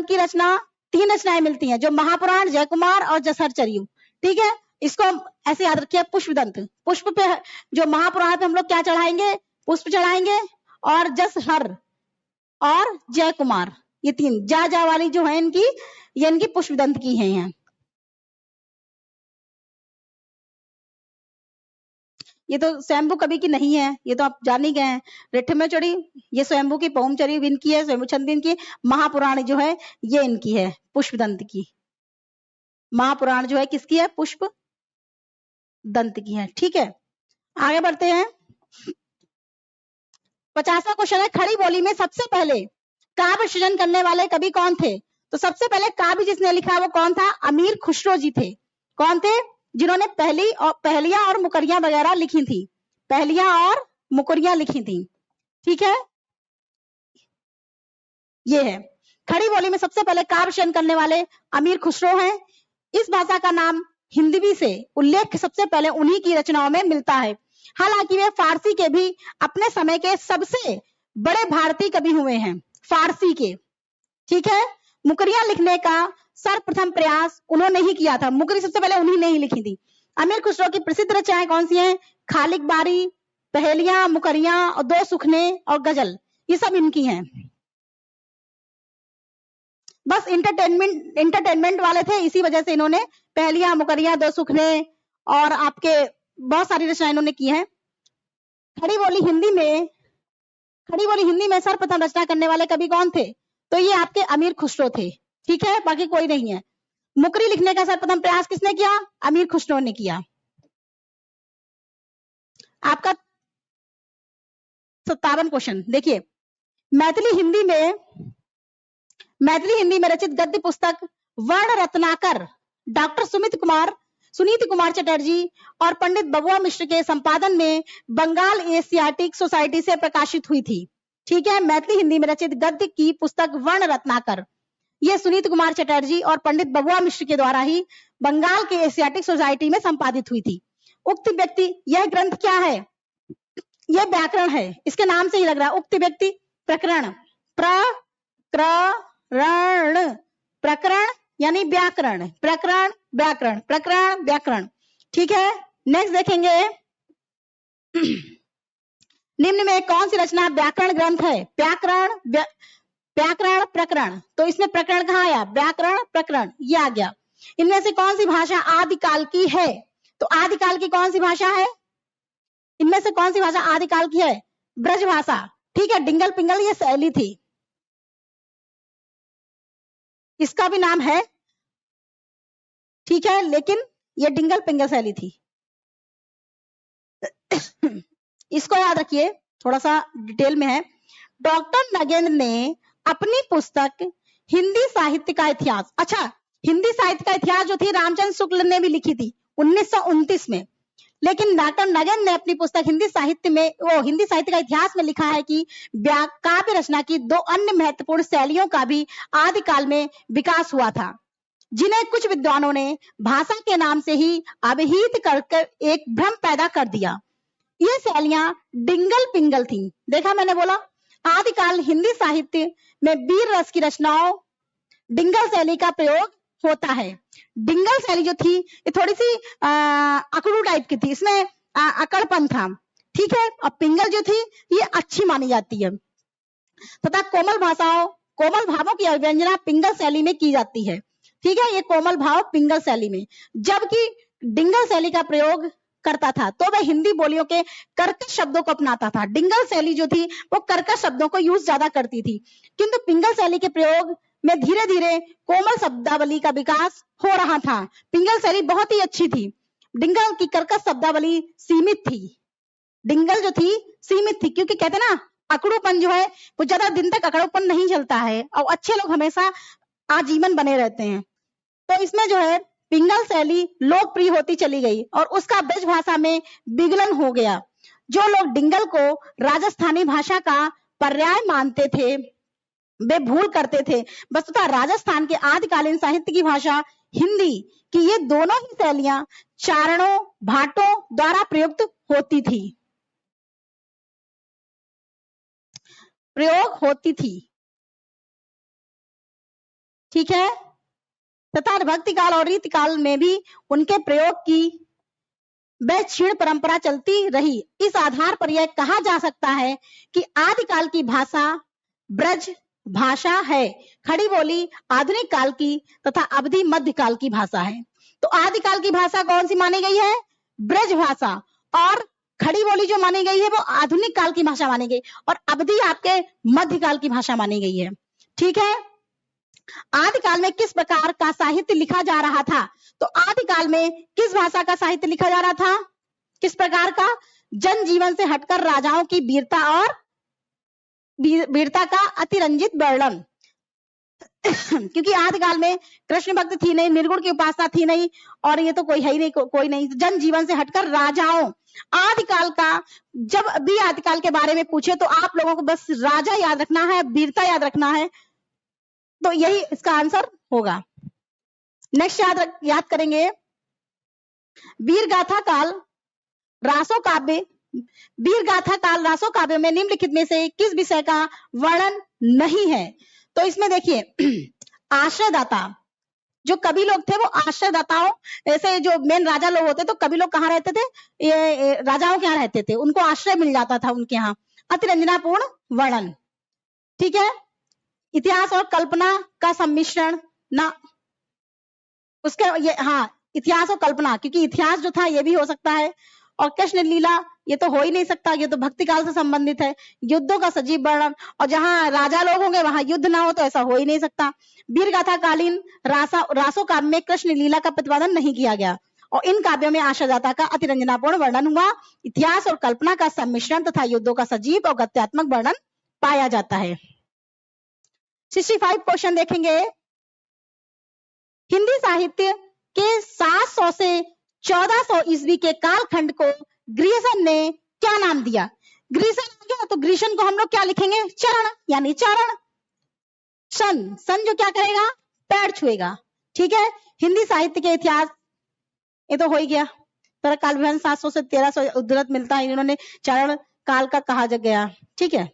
की रचना 3 रचनाएं मिलती हैं, जो महापुराण, जय कुमार और जसहर चर्यु। ठीक है, इसको ऐसे याद रखिए, पुष्पदंत। पुष्प पे जो महापुराण पे हम लोग क्या चढ़ाएंगे? पुष्प चढ़ाएंगे, और जसहर और जय कुमार, ये 3 जा वाली जो है इनकी, ये इनकी पुष्पदंत की है। यहाँ ये तो स्वयंभू कवि की नहीं है, ये तो आप जान ही गए हैं। रिट्ठमचर्यु ये स्वयंभू की, पौमचर्यु इनकी है, स्वयंभू छंद इनकी, महापुराण जो है ये इनकी है, पुष्पदंत की। महापुराण जो है किसकी है? पुष्प दंत की है। ठीक है, आगे बढ़ते हैं। 50वां क्वेश्चन है, खड़ी बोली में सबसे पहले काव्य सृजन करने वाले कवि कौन थे? तो सबसे पहले काव्य जिसने लिखा वो कौन था? अमीर खुसरो जी थे। कौन थे? जिन्होंने पहलियां और मुकरियां वगैरह लिखी थी, पहलियां और मुकरियां लिखी थी। ठीक है, ये है खड़ी बोली में सबसे पहले काव्य सृजन करने वाले अमीर खुसरो हैं। इस भाषा का नाम हिंदवी से उल्लेख सबसे पहले उन्हीं की रचनाओं में मिलता है। हालांकि वे फारसी के भी अपने समय के सबसे बड़े भारतीय कवि हुए हैं, फारसी के। ठीक है, मुकरियां लिखने का सर्वप्रथम प्रयास उन्होंने ही किया था। मुकरी सबसे पहले उन्हीं ने ही लिखी थी। अमीर खुसरो की प्रसिद्ध रचनाएं कौन सी हैं? खालिक बारी, पहेलियां, मुकरियां और दो सुखने और गजल, ये सब इनकी हैं। बस इंटरटेनमेंट वाले थे, इसी वजह से इन्होंने पहेलियां, मुकरियां, दो सुखने और आपके बहुत सारी रचनाएं इन्होंने की हैं। खड़ी बोली हिंदी में सर्वप्रथम रचना करने वाले कवि कौन थे? तो ये आपके अमीर खुसरो थे। ठीक है, बाकी कोई नहीं है। मुकरी लिखने का सर्वप्रथम प्रयास किसने किया? अमीर खुसरो ने किया। आपका 57 क्वेश्चन देखिए, मैथिली हिंदी में रचित गद्य पुस्तक वर्ण रत्नाकर डॉक्टर सुनीति कुमार चटर्जी और पंडित बबुआ मिश्र के संपादन में बंगाल एशियाटिक सोसाइटी से प्रकाशित हुई थी। ठीक है, मैथिली हिंदी में रचित गद्य की पुस्तक वर्ण रत्नाकर, ये सुनीति कुमार चटर्जी और पंडित बबुआ मिश्र के द्वारा ही बंगाल के एशियाटिक सोसाइटी में संपादित हुई थी। उक्त व्यक्ति, यह ग्रंथ क्या है? यह व्याकरण है, इसके नाम से ही लग रहा है। उक्त व्यक्ति प्रकरण, प्रकरण यानी व्याकरण, प्रकरण व्याकरण, प्रकरण व्याकरण। ठीक है, नेक्स्ट देखेंगे, निम्न में कौन सी रचना व्याकरण ग्रंथ है? व्याकरण प्रकरण, तो इसमें प्रकरण कहाँ आया? व्याकरण प्रकरण, ये आ गया। इनमें से कौन सी भाषा आदिकाल की है? तो आदिकाल की कौन सी भाषा है? इनमें से कौन सी भाषा आदिकाल की है? ब्रज भाषा। ठीक है, डिंगल पिंगल ये शैली थी, इसका भी नाम है। ठीक है, लेकिन ये डिंगल पिंगल शैली थी। इसको याद रखिए, थोड़ा सा डिटेल में है। डॉक्टर नगेंद्र ने अपनी पुस्तक हिंदी साहित्य का इतिहास, अच्छा, हिंदी साहित्य का इतिहास जो थी रामचंद्र शुक्ल ने भी लिखी थी 1929 में, लेकिन डॉक्टर नगेंद्र ने अपनी पुस्तक हिंदी साहित्य का इतिहास में लिखा है कि काव्य रचना की दो अन्य महत्वपूर्ण शैलियों का भी आदिकाल में विकास हुआ था, जिन्हें कुछ विद्वानों ने भाषा के नाम से ही अभिहित कर एक भ्रम पैदा कर दिया। ये शैलियां डिंगल पिंगल थी। देखा, मैंने बोला आदिकाल हिंदी साहित्य में वीर रस की रचनाओं डिंगल शैली का प्रयोग होता है। डिंगल शैली जो थी ये थोड़ी सी अकड़ू टाइप की थी, इसमें अकड़पन था। ठीक है, और पिंगल जो थी ये अच्छी मानी जाती है, तथा कोमल भावों की अभिव्यंजना पिंगल शैली में की जाती है। ठीक है, ये कोमल भाव पिंगल शैली में, जबकि डिंगल शैली का प्रयोग करता था तो वह हिंदी बोलियों के कर्कश शब्दों को अपनाता था। डिंगल शैली जो थी वो कर्कश शब्दों को यूज ज्यादा करती थी, किंतु पिंगल शैली के प्रयोग में धीरे धीरे कोमल शब्दावली का विकास हो रहा था। पिंगल शैली बहुत ही अच्छी थी, डिंगल की कर्कश शब्दावली सीमित थी। डिंगल जो थी सीमित थी, क्योंकि कहते ना अकड़ूपन जो है वो ज्यादा दिन तक अकड़ूपन नहीं चलता है और अच्छे लोग हमेशा आजीवन बने रहते हैं। तो इसमें जो है पिंगल शैली लोकप्रिय होती चली गई और उसका ब्रज भाषा में विगलन हो गया। जो लोग डिंगल को राजस्थानी भाषा का पर्याय मानते थे वे भूल करते थे। वस्तुतः राजस्थान के आदिकालीन साहित्य की भाषा हिंदी की ये दोनों ही शैलियां चारणों भाटों द्वारा प्रयोग होती थी। ठीक है, तथा भक्ति काल और रीति काल में भी उनके प्रयोग की वह क्षीण परंपरा चलती रही। इस आधार पर यह कहा जा सकता है कि आदिकाल की भाषा ब्रज भाषा है, खड़ी बोली आधुनिक काल की तथा अवधि मध्यकाल की भाषा है। तो आदिकाल की भाषा कौन सी मानी गई है? ब्रज भाषा, और खड़ी बोली जो मानी गई है वो आधुनिक काल की भाषा मानी गई, और अवधि आपके मध्यकाल की भाषा मानी गई है। ठीक है, आदिकाल में किस प्रकार का साहित्य लिखा जा रहा था? तो आदिकाल में किस भाषा का साहित्य लिखा जा रहा था? किस प्रकार का? जनजीवन से हटकर राजाओं की वीरता का अतिरंजित वर्णन। क्योंकि आदिकाल में कृष्ण भक्ति थी नहीं, निर्गुण की उपासना थी नहीं, और ये तो कोई है ही नहीं, कोई नहीं। जनजीवन से हटकर राजाओं, आदिकाल का, जब भी आदिकाल के बारे में पूछे तो आप लोगों को बस राजा याद रखना है, वीरता याद रखना है, तो यही इसका आंसर होगा। नेक्स्ट याद करेंगे, वीर गाथा काल रासो काव्य, वीर गाथा काल रासो काव्य में निम्नलिखित में से किस विषय का वर्णन नहीं है? तो इसमें देखिए, आश्रयदाता, जो कवि लोग थे वो आश्रयदाताओं, ऐसे जो मेन राजा लोग होते तो कवि लोग कहाँ रहते थे? ये राजाओं के यहाँ रहते थे, उनको आश्रय मिल जाता था उनके यहाँ। अतिरंजनापूर्ण वर्णन, ठीक है। इतिहास और कल्पना का सम्मिश्रण ना, उसके ये, हाँ, इतिहास और कल्पना, क्योंकि इतिहास जो था ये भी हो सकता है, और कृष्ण लीला ये तो हो ही नहीं सकता, ये तो भक्ति काल से संबंधित है। युद्धों का सजीव वर्णन, और जहां राजा लोग होंगे वहां युद्ध ना हो तो ऐसा हो ही नहीं सकता। वीर गाथा कालीन रासो काव्य में कृष्ण लीला का प्रतिपादन नहीं किया गया, और इन काव्यों में आशादाता का अतिरंजनापूर्ण वर्णन हुआ। इतिहास और कल्पना का सम्मिश्रण तथा युद्धों का सजीव और गत्यात्मक वर्णन पाया जाता है। 65 क्वेश्चन देखेंगे। हिंदी साहित्य के 700 से 1400 ईस्वी के कालखंड को ग्रीसन ने क्या नाम दिया? ग्रीसन आ गया तो ग्रीसन को हम लोग क्या लिखेंगे? चरण, यानी चरण। सन जो क्या करेगा? पैर छुएगा, ठीक है। हिंदी साहित्य के इतिहास, ये तो हो ही गया। पर काल विभाजन 700 से 1300 उद्धृत मिलता है, इन्होंने चरण काल का कहा गया, ठीक है।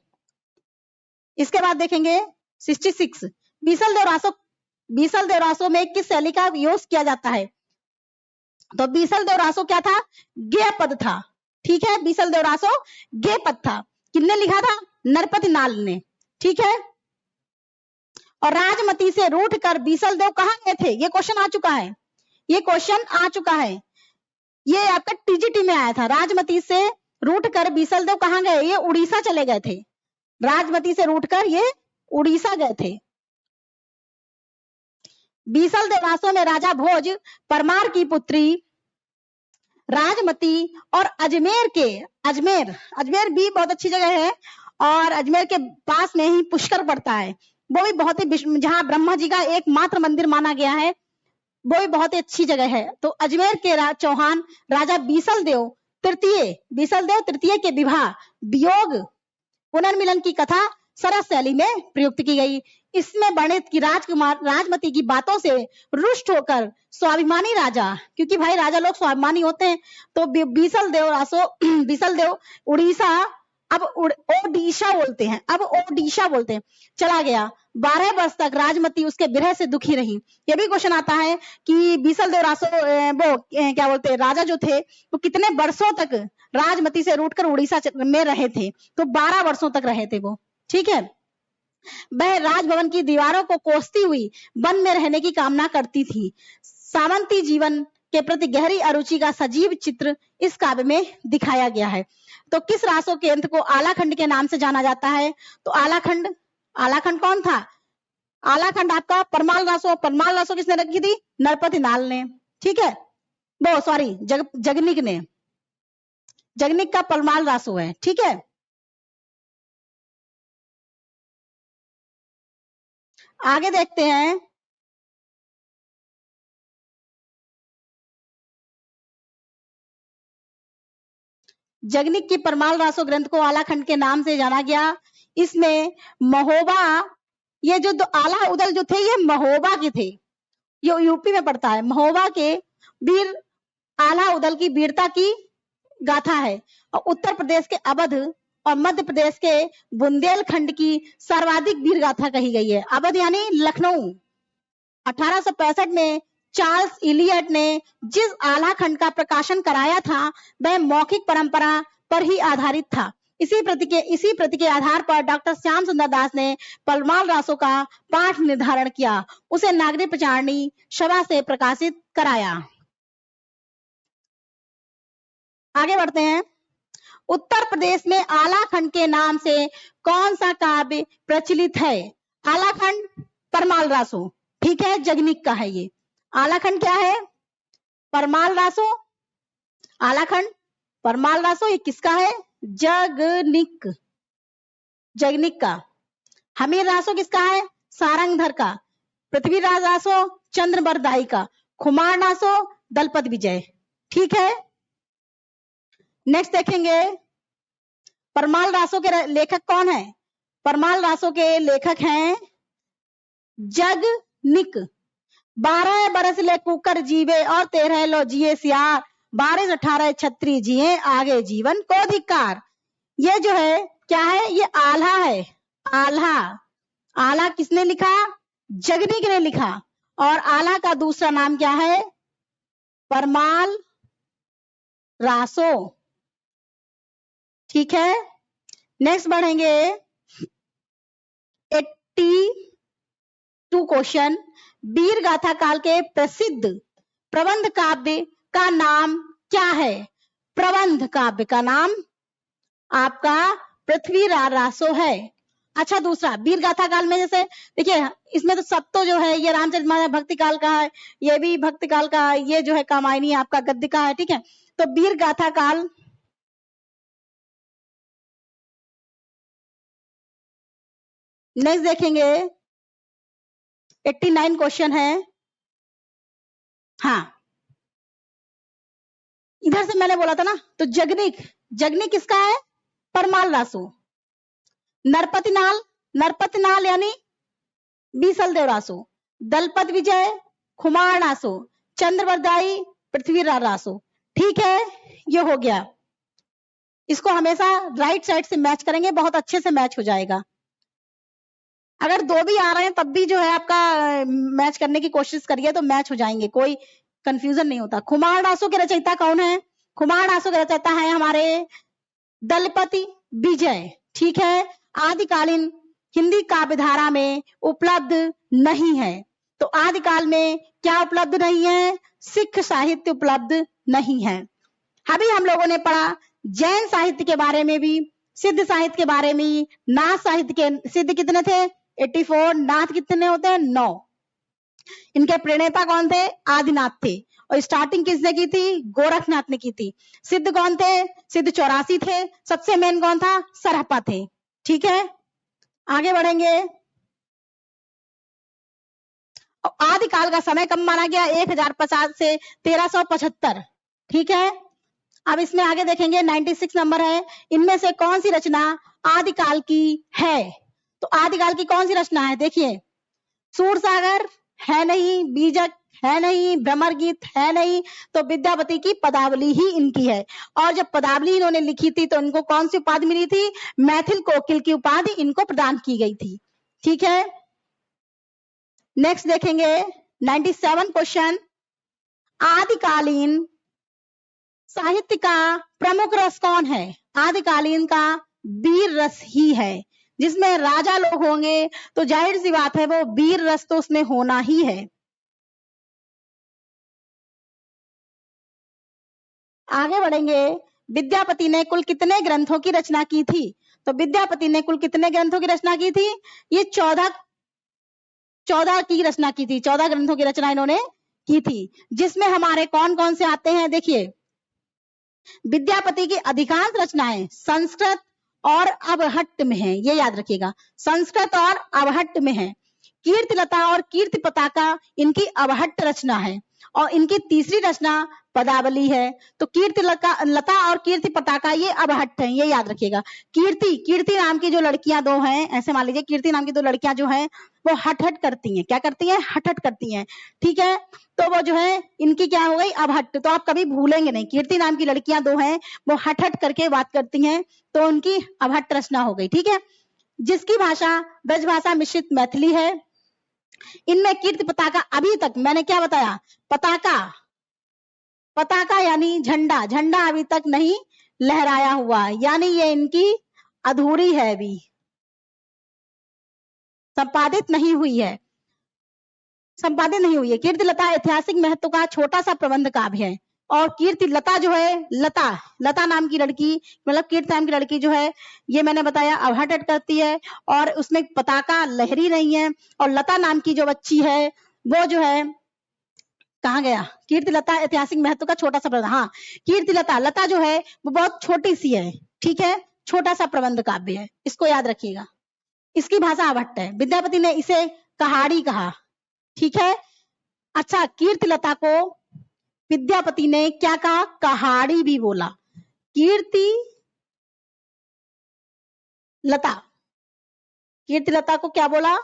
इसके बाद देखेंगे 66, बीसल देव रासो में किस शैली का यूज किया जाता है? तो बीसल देव रासो क्या था? गेय पद था, ठीक है। बीसल देव रासो गेय पद था। किसने लिखा था? नरपति नाल ने, ठीक है। और राजमती से रूठ कर बीसल देव कहाँ गए थे? ये क्वेश्चन आ चुका है, ये क्वेश्चन आ चुका है, ये आपका टीजीटी में आया था। राजमती से रूठ कर बीसल देव कहाँ गए? ये उड़ीसा चले गए थे। राजमती से रूठ कर ये उड़ीसा गए थे। बीसल देव रासो में राजा भोज परमार की पुत्री राजमती और अजमेर भी बहुत अच्छी जगह है, और अजमेर के पास में ही पुष्कर पड़ता है, वो भी बहुत ही, जहां ब्रह्मा जी का एकमात्र मंदिर माना गया है, वो भी बहुत ही अच्छी जगह है। तो अजमेर के चौहान राजा बीसल देव तृतीय के विवाह, वियोग, पुनर्मिलन की कथा सरस शैली में प्रयुक्त की गई। इसमें वर्णित की राजकुमार राजमती की बातों से रुष्ट होकर स्वाभिमानी राजा, क्योंकि भाई राजा लोग स्वाभिमानी होते हैं, तो बीसल देव उड़ीसा, अब ओडिशा बोलते हैं, चला गया। 12 वर्ष तक राजमती उसके विरह से दुखी रही। ये भी क्वेश्चन आता है कि बीसल देव रासो वो क्या बोलते हैं, राजा जो थे वो कितने वर्षों तक राजमती से रूठकर उड़ीसा में रहे थे? तो 12 वर्षों तक रहे थे वो, ठीक है। वह राजभवन की दीवारों को कोसती हुई वन में रहने की कामना करती थी। सामंती जीवन के प्रति गहरी अरुचि का सजीव चित्र इस काव्य में दिखाया गया है। तो किस रासो के अंत को आलाखंड के नाम से जाना जाता है? तो आलाखंड कौन था? आलाखंड आपका परमाल रासो किसने रखी थी? नरपति नाल ने, ठीक है। वो सॉरी जगनिक का परमाल रासो है, ठीक है। आगे देखते हैं। जगनिक की परमाल रासो ग्रंथ को आलाखंड के नाम से जाना गया। इसमें महोबा, ये जो आला उदल जो थे ये महोबा के थे, ये यूपी में पड़ता है। महोबा के वीर आला उदल की वीरता की गाथा है, और उत्तर प्रदेश के अवध और मध्य प्रदेश के बुंदेलखंड की सर्वाधिक वीर गाथा कही गई है। अवध यानी लखनऊ। 1865 में चार्ल्स इलियट ने जिस आलाखंड का प्रकाशन कराया था वह मौखिक परंपरा पर ही आधारित था। इसी प्रति के आधार पर डॉक्टर श्याम सुंदर दास ने परमाल रासो का पाठ निर्धारण किया, उसे नागरिक प्रचारणी सभा से प्रकाशित कराया। आगे बढ़ते हैं। उत्तर प्रदेश में आलाखंड के नाम से कौन सा काव्य प्रचलित है? आलाखंड, परमाल रासो, ठीक है, जगनिक का है ये। आलाखंड क्या है? परमाल रासो, आलाखंड, परमाल रासो ये किसका है? जगनिक, जगनिक का। हमीर रासो किसका है? सारंगधर का। पृथ्वीराज रासो चंद्रबरदाई का। खुमार रासो दलपत विजय। ठीक है, नेक्स्ट देखेंगे परमाल रासो के लेखक कौन है? परमाल रासो के लेखक हैं जगनिक। 12 बरस ले कुकर जीवे और 13 लो जिए सियार, 12 18 छत्री जिए आगे जीवन को धिक्कार। ये जो है क्या है? ये आल्हा है, आल्हा। आल्हा किसने लिखा? जगनिक ने लिखा। और आल्हा का दूसरा नाम क्या है? परमाल रासो। ठीक है, नेक्स्ट बढ़ेंगे 82 क्वेश्चन। वीर गाथा काल के प्रसिद्ध प्रबंध काव्य का नाम क्या है? प्रबंध काव्य का नाम आपका पृथ्वीराज रासो है। अच्छा, दूसरा वीर गाथा काल में जैसे देखिए इसमें तो सब तो जो है ये रामचरितमानस भक्ति काल का है, ये भी भक्ति काल का है, ये जो है कामायनी आपका गद्य का है। ठीक है, तो वीर गाथा काल नेक्स्ट देखेंगे 89 क्वेश्चन है। हाँ, इधर से मैंने बोला था ना, तो जगनिक, जगनिक किसका है? परमाल रासो। नरपतिनाल, नरपतिनाल यानी बीसलदेव रासो। दलपत विजय खुमार रासो। चंद्रबरदाई पृथ्वीराज रासो। ठीक है, ये हो गया। इसको हमेशा राइट साइड से मैच करेंगे, बहुत अच्छे से मैच हो जाएगा। अगर दो भी आ रहे हैं तब भी जो है आपका मैच करने की कोशिश करिए तो मैच हो जाएंगे, कोई कंफ्यूजन नहीं होता। खुमार रासो के रचयिता कौन है? खुमार रासो के रचयिता है हमारे दलपति विजय। ठीक है, आदिकालीन हिंदी काव्य धारा में उपलब्ध नहीं है। तो आदिकाल में क्या उपलब्ध नहीं है? सिख साहित्य उपलब्ध नहीं है। अभी हम लोगों ने पढ़ा जैन साहित्य के बारे में भी, सिद्ध साहित्य के बारे में। नाथ साहित्य के सिद्ध कितने थे? 84। नाथ कितने होते हैं? 9। इनके प्रणेता कौन थे? आदिनाथ थे। और स्टार्टिंग किसने की थी? गोरखनाथ ने की थी। सिद्ध कौन थे? सिद्ध 84 थे। सबसे मेन कौन था? सरहप्पा थे। ठीक है, आगे बढ़ेंगे। आदिकाल का समय कब माना गया? 1050 से 1375। ठीक है, अब इसमें आगे देखेंगे 96 नंबर है। इनमें से कौन सी रचना आदिकाल की है? तो आदिकाल की कौन सी रचना है? देखिए, सूरसागर है नहीं, बीजक है नहीं, भ्रमर गीत है नहीं, तो विद्यापति की पदावली ही इनकी है। और जब पदावली इन्होंने लिखी थी तो इनको कौन सी उपाधि मिली थी? मैथिल कोकिल की उपाधि इनको प्रदान की गई थी। ठीक है, नेक्स्ट देखेंगे 97 क्वेश्चन। आदिकालीन साहित्य का प्रमुख रस कौन है? आदिकालीन का वीर रस ही है। जिसमें राजा लोग होंगे तो जाहिर सी बात है वो वीर रस तो उसमें होना ही है। आगे बढ़ेंगे। विद्यापति ने कुल कितने ग्रंथों की रचना की थी? तो विद्यापति ने कुल कितने ग्रंथों की रचना की थी? ये 14 की रचना की थी। 14 ग्रंथों की रचना इन्होंने की थी, जिसमें हमारे कौन कौन से आते हैं? देखिए, विद्यापति की अधिकांश रचनाएं संस्कृत और अवहट्ट में है, ये याद रखिएगा, संस्कृत और अवहट्ट में है। कीर्तिलता और कीर्ति पताका इनकी अवहट्ट रचना है और इनकी तीसरी रचना पदावली है। तो कीर्तिलता और कीर्ति पताका ये अवहट्ट है, ये याद रखिएगा। कीर्ति नाम की जो लड़कियां दो हैं, ऐसे मान लीजिए कीर्ति नाम की दो लड़कियां जो हैं वो हट हट करती हैं। क्या करती हैं? हट हट करती हैं। ठीक है, तो वो जो है इनकी क्या हो गई? अवहट्ट। तो आप कभी भूलेंगे नहीं, कीर्ति नाम की लड़कियां दो हैं वो हट हट करके बात करती हैं, तो उनकी अवहट्ट रचना हो गई। ठीक है, जिसकी भाषा ब्रजभाषा मिश्रित मैथिली है। इनमें कीर्ति पताका, अभी तक मैंने क्या बताया? पताका, पताका यानी झंडा, झंडा अभी तक नहीं लहराया हुआ, यानी ये इनकी अधूरी है, अभी संपादित नहीं हुई है, संपादित नहीं हुई है। कीर्तिलता ऐतिहासिक महत्व का छोटा सा प्रबंध काव्य है। और कीर्तिलता जो है, लता नाम की लड़की, मतलब कीर्ति नाम की लड़की जो है, ये मैंने बताया अवहट करती है और उसमें पताका लहरी नहीं है। और लता नाम की जो बच्ची है वो जो है कहाँ गया? कीर्तिलता ऐतिहासिक महत्व का छोटा सा प्रबंध। हाँ, कीर्तिलता, लता जो है वो बहुत छोटी सी है, ठीक है, छोटा सा प्रबंध काव्य है, इसको याद रखिएगा। इसकी भाषा अभट्ट है, विद्यापति ने इसे कहाड़ी कहा, ठीक है। अच्छा, कीर्तिलता को विद्यापति ने क्या कहा? कहाड़ी भी बोला। कीर्ति लता को क्या बोला?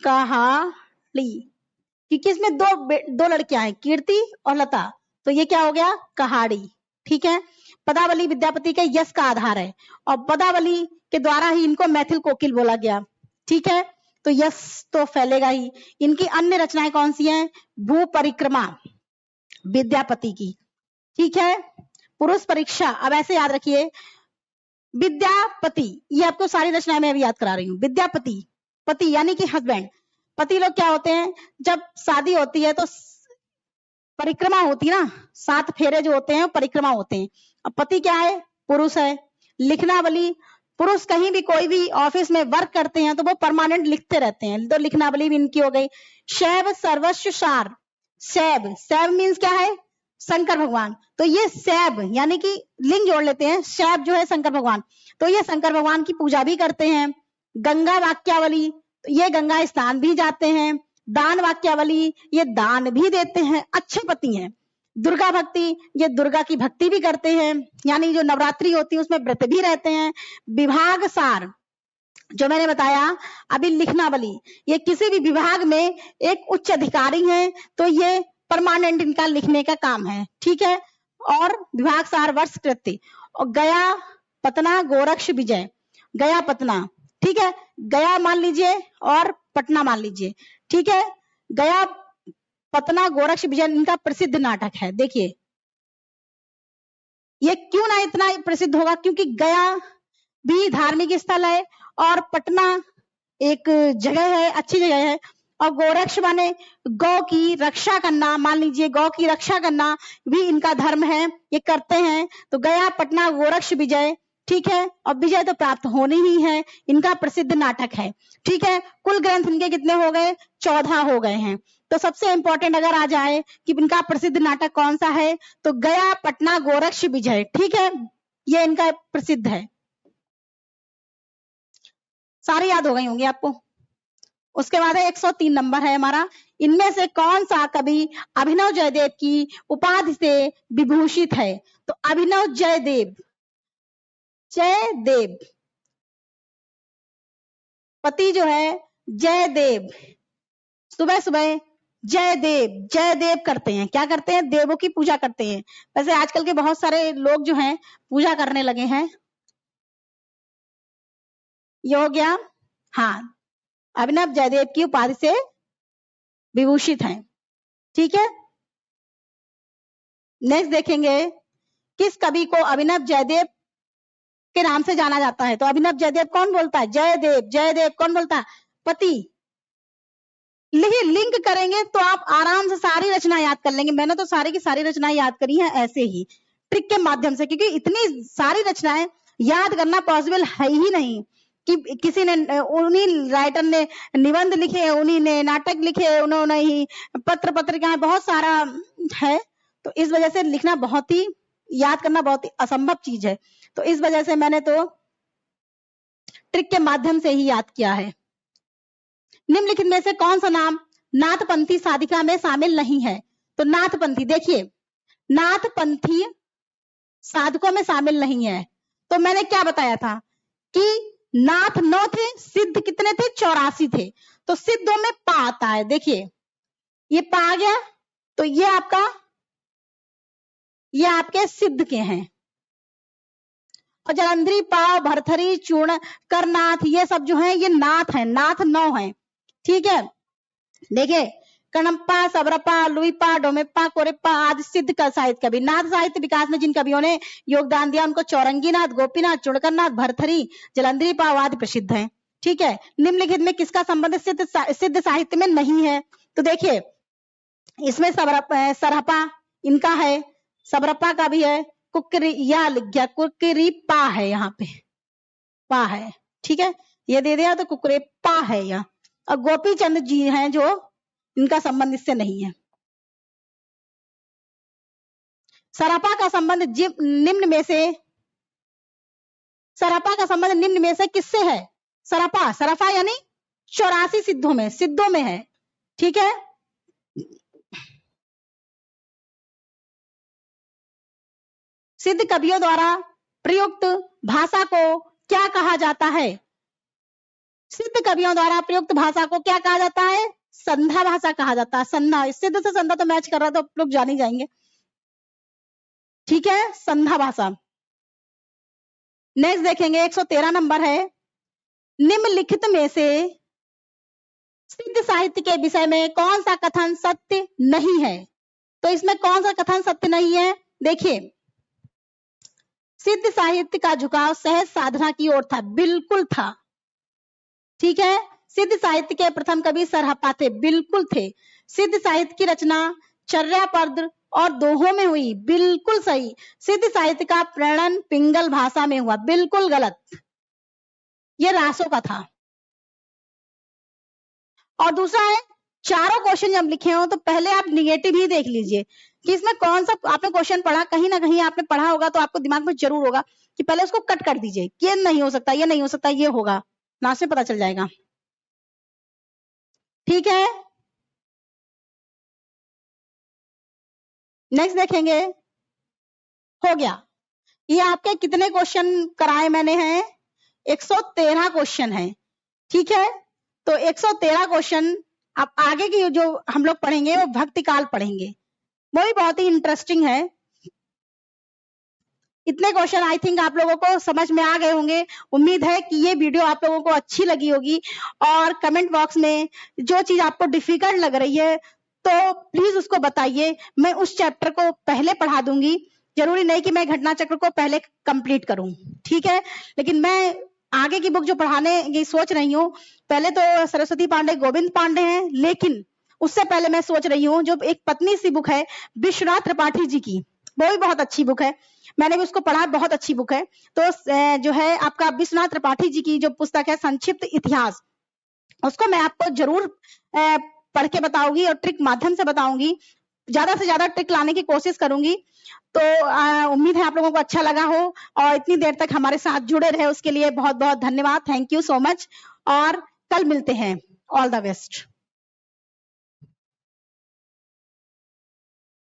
कहाड़ी, क्योंकि इसमें दो लड़कियां हैं, कीर्ति और लता, तो ये क्या हो गया? कहाड़ी, ठीक है। पदावली विद्यापति के यश का आधार है और पदावली के द्वारा ही इनको मैथिल कोकिल बोला गया, ठीक है, तो यश तो फैलेगा ही। इनकी अन्य रचनाएं कौन सी हैं? भू परिक्रमा विद्यापति की, ठीक है। पुरुष परीक्षा, अब ऐसे याद रखिए, विद्यापति, ये आपको सारी रचनाएं मैं अभी याद करा रही हूँ। विद्यापति, पति यानी कि हस्बैंड, पति लोग क्या होते हैं? जब शादी होती है तो परिक्रमा होती है ना, 7 फेरे जो होते हैं परिक्रमा होते हैं। अब पति क्या है? पुरुष है। लिखनावली, पुरुष कहीं भी कोई भी ऑफिस में वर्क करते हैं तो वो परमानेंट लिखते रहते हैं, तो लिखनावली भी इनकी हो गई। शैव सर्वस्व सार, शैव मीन्स क्या है? शंकर भगवान, तो ये शैव यानी कि लिंग जोड़ लेते हैं, शैव जो है शंकर भगवान, तो ये शंकर भगवान की पूजा भी करते हैं। गंगा वाक्यावली, तो ये गंगा स्नान भी जाते हैं। दान वाक्यावली, ये दान भी देते हैं, अच्छे पति हैं। दुर्गा भक्ति, ये दुर्गा की भक्ति भी करते हैं, यानी जो नवरात्रि होती है उसमें व्रत भी रहते हैं। विभाग सार, जो मैंने बताया अभी, लिखनावली, ये किसी भी विभाग में एक उच्च अधिकारी हैं, तो ये परमानेंट इनका लिखने का काम है, ठीक है। और विभाग सार वर्ष कृत्य, और गया पटना गोरक्ष विजय, गया पटना, ठीक है, गया मान लीजिए और पटना मान लीजिए, ठीक है। गया पटना गोरक्ष विजय इनका प्रसिद्ध नाटक है। देखिए ये क्यों ना इतना प्रसिद्ध होगा? क्योंकि गया भी धार्मिक स्थल है और पटना एक जगह है, अच्छी जगह है, और गोरक्ष माने गौ की रक्षा करना, मान लीजिए गौ की रक्षा करना भी इनका धर्म है, ये करते हैं। तो गया पटना गोरक्ष विजय, ठीक है, और विजय तो प्राप्त होनी ही है, इनका प्रसिद्ध नाटक है, ठीक है। कुल ग्रंथ इनके कितने हो गए? 14 हो गए हैं। तो सबसे इंपॉर्टेंट अगर आ जाए कि इनका प्रसिद्ध नाटक कौन सा है, तो गया पटना गोरक्ष विजय, ठीक है, ये इनका प्रसिद्ध है। सारे याद हो गई होंगी आपको। उसके बाद 103 नंबर है हमारा, इनमें से कौन सा कवि अभिनव जयदेव की उपाधि से विभूषित है? तो अभिनव जयदेव, पति जो है जयदेव, सुबह सुबह जयदेव करते हैं, क्या करते हैं? देवों की पूजा करते हैं। वैसे आजकल के बहुत सारे लोग जो हैं पूजा करने लगे हैं। ये हो गया, हाँ, अभिनव जयदेव की उपाधि से विभूषित हैं, ठीक है। नेक्स्ट देखेंगे, किस कवि को अभिनव जयदेव के नाम से जाना जाता है? तो अभिनव जयदेव कौन बोलता है? जयदेव कौन बोलता है? पति। लिंक करेंगे तो आप आराम से सारी रचना याद कर लेंगे। मैंने तो सारी की सारी रचनाएं याद करी हैं ऐसे ही ट्रिक के माध्यम से, क्योंकि इतनी सारी रचनाएं याद करना पॉसिबल है ही नहीं कि किसी ने, उन्हीं राइटर ने निबंध लिखे, उन्हीं ने नाटक लिखे, उन्होंने ही पत्र पत्रिकाएं, बहुत सारा है, तो इस वजह से लिखना बहुत ही, याद करना बहुत ही असंभव चीज है। तो इस वजह से मैंने तो ट्रिक के माध्यम से ही याद किया है। निम्नलिखित में से कौन सा नाम नाथपंथी साधिका में शामिल नहीं है? तो नाथपंथी, देखिए नाथपंथी साधकों में शामिल नहीं है। तो मैंने क्या बताया था कि नाथ 9 थे, सिद्ध कितने थे? 84 थे। तो सिद्धों में पा आता है, देखिए ये पा आ गया, तो ये आपके सिद्ध के हैं। और जलंधरी, पाव, भरथरी, चूर्ण, करनाथ, ये सब जो है ये नाथ है, नाथ 9 है, ठीक है। देखिए कणप्पा, सबरप्पा, लुईपा, डोमेप्पा, कोरेप्पा आदि सिद्ध का साहित्य कवि। नाथ साहित्य विकास में जिन कवियों ने योगदान दिया उनको चौरंगीनाथ, गोपीनाथ, चुड़करनाथ, भरथरी, जलंधरी, पाव आदि प्रसिद्ध हैं, ठीक है। निम्नलिखित में किसका संबंध सिद्ध साहित्य में नहीं है? तो देखिए इसमें सरहपा इनका है, सबरप्पा का भी है, कुकरी, या लिख गया कुकरी पा है, यहाँ पे पा है, ठीक है, ये दे दिया तो कुकरे पा है यहाँ। और गोपी चंद जी हैं जो, इनका संबंध इससे नहीं है। सरापा का संबंध निम्न में से किससे है? सराफा यानी 84 सिद्धों में है। ठीक है, सिद्ध कवियों द्वारा प्रयुक्त भाषा को क्या कहा जाता है? सिद्ध कवियों द्वारा प्रयुक्त भाषा को क्या कहा जाता है? संधा भाषा कहा जाता है। संधा, सिद्ध से संधा तो मैच कर रहा, तो आप लोग जान ही जाएंगे। ठीक है, संधा भाषा। नेक्स्ट देखेंगे 113 नंबर है, निम्नलिखित में से सिद्ध साहित्य के विषय में कौन सा कथन सत्य नहीं है? तो इसमें कौन सा कथन सत्य नहीं है? देखिए, सिद्ध साहित्य का झुकाव सहज साधना की ओर था, बिल्कुल था। ठीक है, सिद्ध साहित्य के प्रथम कवि सरहप्पा थे, बिल्कुल थे। सिद्ध साहित्य की रचना चर्यापद और दोहों में हुई, बिल्कुल सही। सिद्ध साहित्य का प्रणयन पिंगल भाषा में हुआ, बिल्कुल गलत, ये रासों का था। और दूसरा है, चारों क्वेश्चन जब लिखे हो तो पहले आप निगेटिव ही देख लीजिए कि इसमें कौन सा आपने क्वेश्चन पढ़ा, कहीं ना कहीं आपने पढ़ा होगा तो आपको दिमाग में जरूर होगा कि पहले उसको कट कर दीजिए कि ये नहीं हो सकता, ये नहीं हो सकता, ये होगा, लास्ट में पता चल जाएगा। ठीक है, नेक्स्ट देखेंगे। हो गया, ये आपके कितने क्वेश्चन कराए मैंने हैं? 113 क्वेश्चन है। ठीक है, तो 113 क्वेश्चन। अब आगे की जो हम लोग पढ़ेंगे वो भक्ति काल पढ़ेंगे, वो भी बहुत ही इंटरेस्टिंग है। इतने क्वेश्चन आई थिंक आप लोगों को समझ में आ गए होंगे। उम्मीद है कि ये वीडियो आप लोगों को अच्छी लगी होगी, और कमेंट बॉक्स में जो चीज आपको डिफिकल्ट लग रही है तो प्लीज उसको बताइए, मैं उस चैप्टर को पहले पढ़ा दूंगी। जरूरी नहीं कि मैं घटना चक्र को पहले कंप्लीट करूं, ठीक है, लेकिन मैं आगे की बुक जो पढ़ाने की सोच रही हूँ, पहले तो सरस्वती पांडे, गोविंद पांडे हैं, लेकिन उससे पहले मैं सोच रही हूँ जो एक पत्नी सी बुक है विश्वनाथ त्रिपाठी जी की, वो भी बहुत अच्छी बुक है, मैंने भी उसको पढ़ा, बहुत अच्छी बुक है। तो जो है आपका विश्वनाथ त्रिपाठी जी की जो पुस्तक है संक्षिप्त इतिहास, उसको मैं आपको जरूर पढ़ के बताऊंगी और ट्रिक माध्यम से बताऊंगी, ज्यादा से ज्यादा ट्रिक लाने की कोशिश करूंगी। तो उम्मीद है आप लोगों को अच्छा लगा हो, और इतनी देर तक हमारे साथ जुड़े रहे उसके लिए बहुत बहुत धन्यवाद। थैंक यू सो मच, और कल मिलते हैं। All the best.